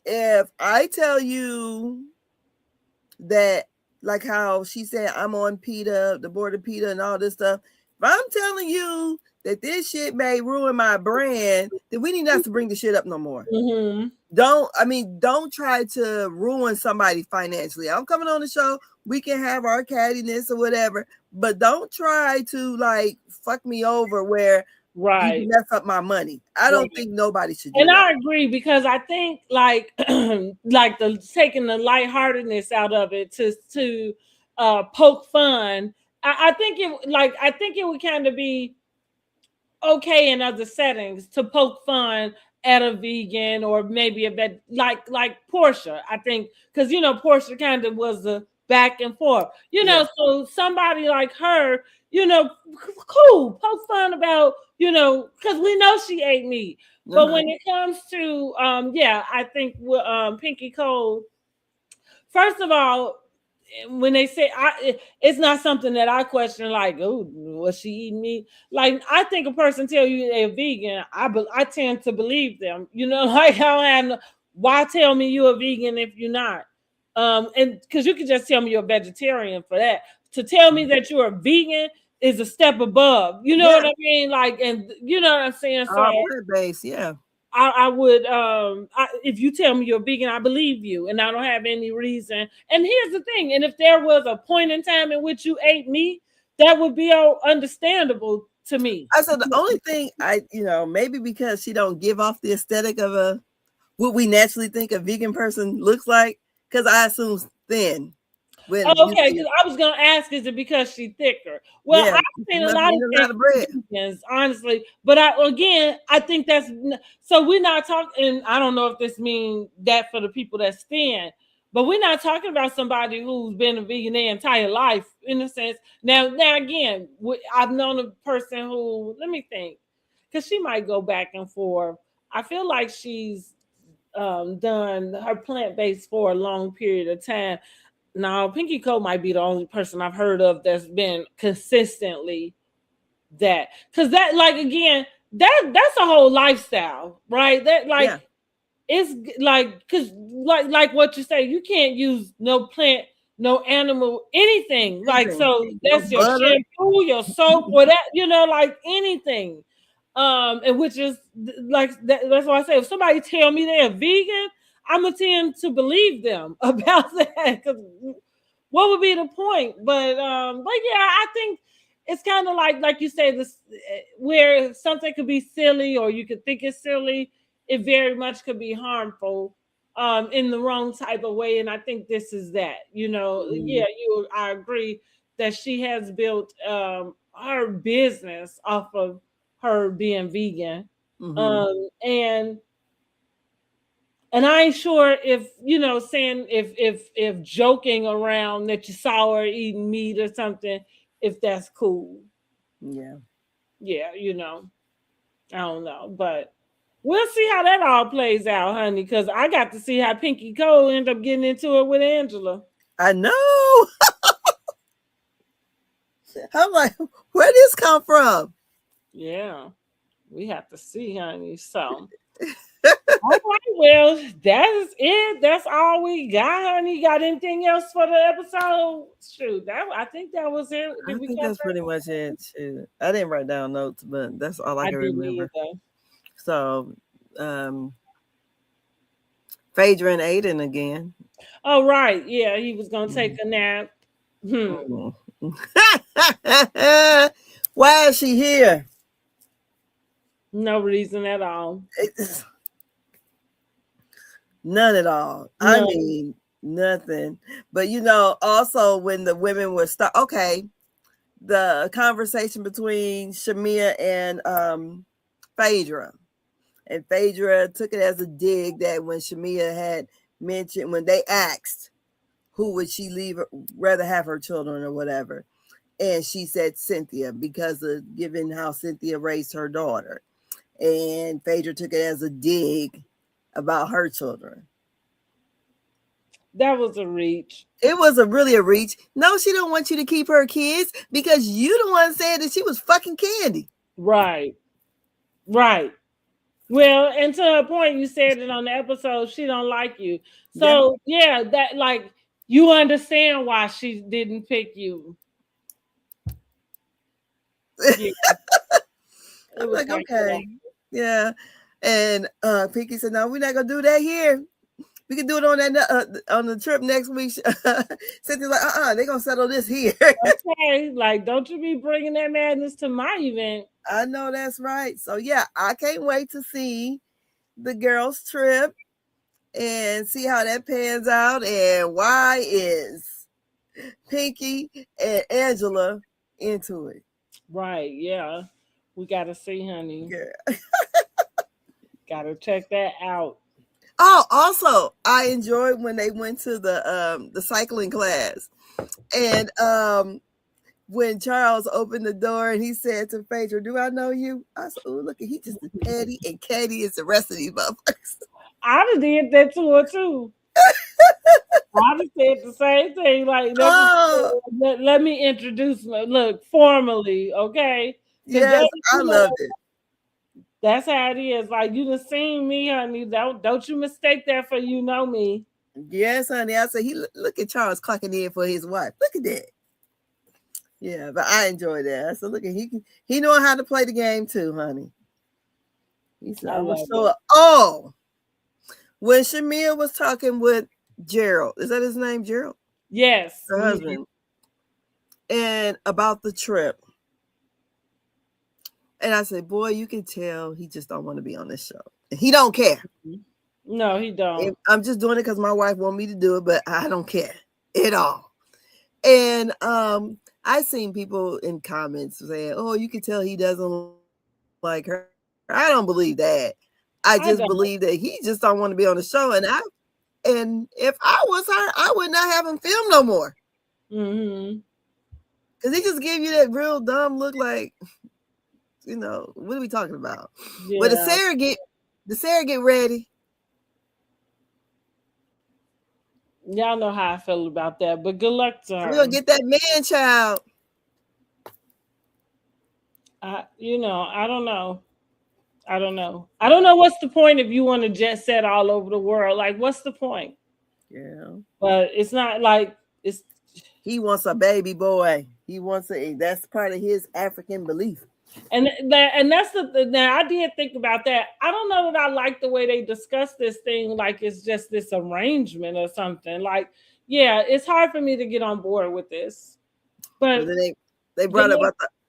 [SPEAKER 2] if I tell you that, like how she said I'm on PETA, the board of PETA and all this stuff, if I'm telling you that this shit may ruin my brand, then we need not to bring the shit up no more.
[SPEAKER 1] Mm-hmm.
[SPEAKER 2] Don't try to ruin somebody financially. I'm coming on the show. We can have our cattiness or whatever, but don't try to like fuck me over where
[SPEAKER 1] Right.
[SPEAKER 2] you mess up my money. I don't think nobody should do
[SPEAKER 1] And
[SPEAKER 2] that.
[SPEAKER 1] I agree because I think like like the taking the lightheartedness out of it to poke fun. I think it would kind of be okay in other settings to poke fun at a vegan or maybe a bit like Porsha. I think because Porsha kind of was the back and forth. So somebody like her, cool, poke fun about because we know she ate meat. But when it comes to I think Pinky Cole, first of all, when they say it's not something that I question. Like, oh, was she eating meat? Like, I think a person tell you they're vegan, I tend to believe them. Like how why tell me you're a vegan if you're not? And because you can just tell me you're a vegetarian for that. To tell me that you're a vegan is a step above. You know what I mean? Like, and you know what I'm saying? So
[SPEAKER 2] Plant based, yeah.
[SPEAKER 1] I would if you tell me you're vegan, I believe you, and I don't have any reason. And here's the thing: and if there was a point in time in which you ate meat, that would be understandable to me.
[SPEAKER 2] I said the only thing maybe because she don't give off the aesthetic of what we naturally think a vegan person looks like, because I assume thin. When
[SPEAKER 1] Oh,
[SPEAKER 2] you
[SPEAKER 1] okay,
[SPEAKER 2] see,
[SPEAKER 1] because I was gonna ask, is it because she's thicker? Well,
[SPEAKER 2] yeah,
[SPEAKER 1] I've
[SPEAKER 2] she
[SPEAKER 1] seen a
[SPEAKER 2] must
[SPEAKER 1] lot
[SPEAKER 2] be
[SPEAKER 1] of
[SPEAKER 2] eating a
[SPEAKER 1] things
[SPEAKER 2] lot of bread.
[SPEAKER 1] vegans, honestly, but I think that's so we're not talking. I don't know if this means that for the people that's thin, but we're not talking about somebody who's been a vegan their entire life, in a sense. Now again, I've known a person who, let me think, because she might go back and forth. I feel like she's done her plant based for a long period of time. Now, Pinky Cole might be the only person I've heard of that's been consistently that. Because that, like, again, that's a whole lifestyle, right? That, like,
[SPEAKER 2] Yeah.
[SPEAKER 1] it's like, because like what you say, you can't use no plant, no animal, anything. Like, so
[SPEAKER 2] No
[SPEAKER 1] that's your
[SPEAKER 2] butter.
[SPEAKER 1] shampoo, your soap, or that, like anything. And which is like that's why I say if somebody tell me they're vegan, I'm gonna tend to believe them about that. Because what would be the point? But yeah, I think it's kind of like you say, this where something could be silly or you could think it's silly, it very much could be harmful in the wrong type of way. And I think this is that, yeah, I agree that she has built her business off of her being vegan.
[SPEAKER 2] Mm-hmm.
[SPEAKER 1] And I ain't sure if saying if joking around that you saw her eating meat or something, if that's cool.
[SPEAKER 2] Yeah.
[SPEAKER 1] Yeah, I don't know, but we'll see how that all plays out, honey. Because I got to see how Pinky Cole ended up getting into it with Angela.
[SPEAKER 2] I know. I'm like, where this come from?
[SPEAKER 1] Yeah, we have to see, honey. So. All right, well, that's it. That's all we got, honey. Got anything else for the episode? Shoot, I think that was it.
[SPEAKER 2] I
[SPEAKER 1] Did we
[SPEAKER 2] think
[SPEAKER 1] cover
[SPEAKER 2] that's pretty much it. Shoot. I didn't write down notes, but that's all I
[SPEAKER 1] I
[SPEAKER 2] can
[SPEAKER 1] didn't
[SPEAKER 2] remember.
[SPEAKER 1] either.
[SPEAKER 2] So, Phaedra and Aiden again.
[SPEAKER 1] Oh, right. Yeah, he was gonna take a nap.
[SPEAKER 2] Mm. Why is she here?
[SPEAKER 1] No reason at all.
[SPEAKER 2] None at all. I
[SPEAKER 1] No.
[SPEAKER 2] mean, nothing. But also when the women were the conversation between Shamea and Phaedra. And Phaedra took it as a dig that when Shamea had mentioned, when they asked who would she rather have her children or whatever, and she said Cynthia because of given how Cynthia raised her daughter. And Phaedra took it as a dig about her children.
[SPEAKER 1] That was a reach.
[SPEAKER 2] It was really a reach. No, she don't want you to keep her kids because you the one said that she was fucking Candy.
[SPEAKER 1] Right. Right. Well, and to her point, you said it on the episode, she don't like you. So yeah, that like you understand why she didn't pick you. Yeah.
[SPEAKER 2] I'm like, okay. Yeah. And Pinky said, no, we're not gonna do that here. We can do it on that on the trip next week. Cynthia's like, they're gonna settle this here.
[SPEAKER 1] Okay, like don't you be bringing that madness to my event.
[SPEAKER 2] I know that's right. So yeah, I can't wait to see the girls' trip and see how that pans out. And why is Pinky and Angela into it?
[SPEAKER 1] Right, yeah. We gotta see, honey.
[SPEAKER 2] Yeah.
[SPEAKER 1] Gotta check that out.
[SPEAKER 2] Oh, also, I enjoyed when they went to the cycling class, and when Charles opened the door and he said to Phaedra, "Do I know you?" I said, "Oh, look, he just as petty and catty as the rest of these motherfuckers."
[SPEAKER 1] I'd have did that to her too. I'd have said the same thing. Like, let me introduce me. Look, formally, okay?
[SPEAKER 2] Yes, I loved it.
[SPEAKER 1] That's how it is. Like you done seen me, honey. Don't you mistake that for you know me.
[SPEAKER 2] Yes, honey. I said, look at Charles clocking in for his wife. Look at that. Yeah, but I enjoy that. I said, look at he knowing how to play the game too, honey. He said,
[SPEAKER 1] I
[SPEAKER 2] I'm gonna
[SPEAKER 1] love
[SPEAKER 2] show
[SPEAKER 1] it.
[SPEAKER 2] up. Oh, when Shamea was talking with Gerald, is that his name, Gerald?
[SPEAKER 1] Yes.
[SPEAKER 2] Her husband. And about the trip. And I said, boy, you can tell he just don't want to be on this show. He don't care.
[SPEAKER 1] No, he don't.
[SPEAKER 2] I'm just doing it because my wife want me to do it, but I don't care at all. And I seen people in comments saying, oh, you can tell he doesn't like her. I don't believe that. I just believe that he just don't want to be on the show. And if I was her, I would not have him film no more. Because he just gave you that real dumb look like, you know, what are we talking about? Yeah. Well, the surrogate ready.
[SPEAKER 1] Y'all know how I feel about that, but good luck to her.
[SPEAKER 2] We're gonna get that man child.
[SPEAKER 1] I don't know. I don't know what's the point if you want to jet set all over the world. Like, what's the point?
[SPEAKER 2] Yeah.
[SPEAKER 1] But it's not like it's.
[SPEAKER 2] He wants a baby boy. He wants that's part of his African belief.
[SPEAKER 1] And that's now I did think about that. I don't know that I like the way they discuss this thing like it's just this arrangement or something. Like, yeah, it's hard for me to get on board with this. But
[SPEAKER 2] they brought up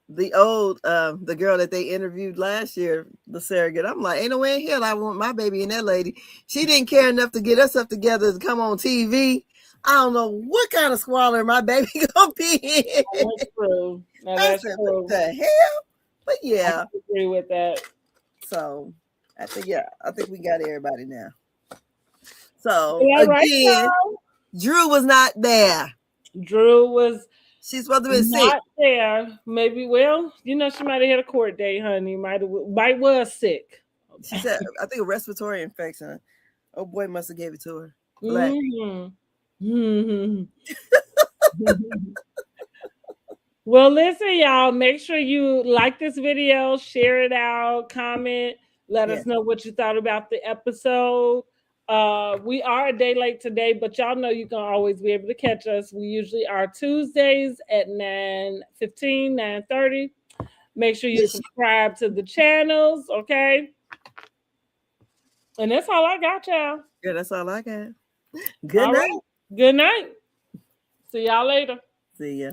[SPEAKER 2] the old the girl that they interviewed last year, the surrogate. I'm like, ain't no way in hell I want my baby and that lady. She didn't care enough to get herself together to come on TV. I don't know what kind of squalor my baby gonna be in.
[SPEAKER 1] That's true. That's true.
[SPEAKER 2] What the hell? But yeah,
[SPEAKER 1] I agree with that.
[SPEAKER 2] So I think we got everybody now. So
[SPEAKER 1] yeah,
[SPEAKER 2] again,
[SPEAKER 1] right,
[SPEAKER 2] Drew was not there.
[SPEAKER 1] She's supposed to be not there. Maybe, well, you know, she might have had a court date, honey. Might was sick.
[SPEAKER 2] She said, I think a respiratory infection. Oh boy, must have gave it to her. Black.
[SPEAKER 1] Well, listen, y'all. Make sure you like this video, share it out, comment, let us know what you thought about the episode. We are a day late today, but y'all know you can always be able to catch us. We usually are Tuesdays at 9:15, 9:30. Make sure you subscribe to the channels, okay? And that's all I got, y'all.
[SPEAKER 2] Yeah, that's all I got. Good night.
[SPEAKER 1] Good night. See y'all later.
[SPEAKER 2] See ya.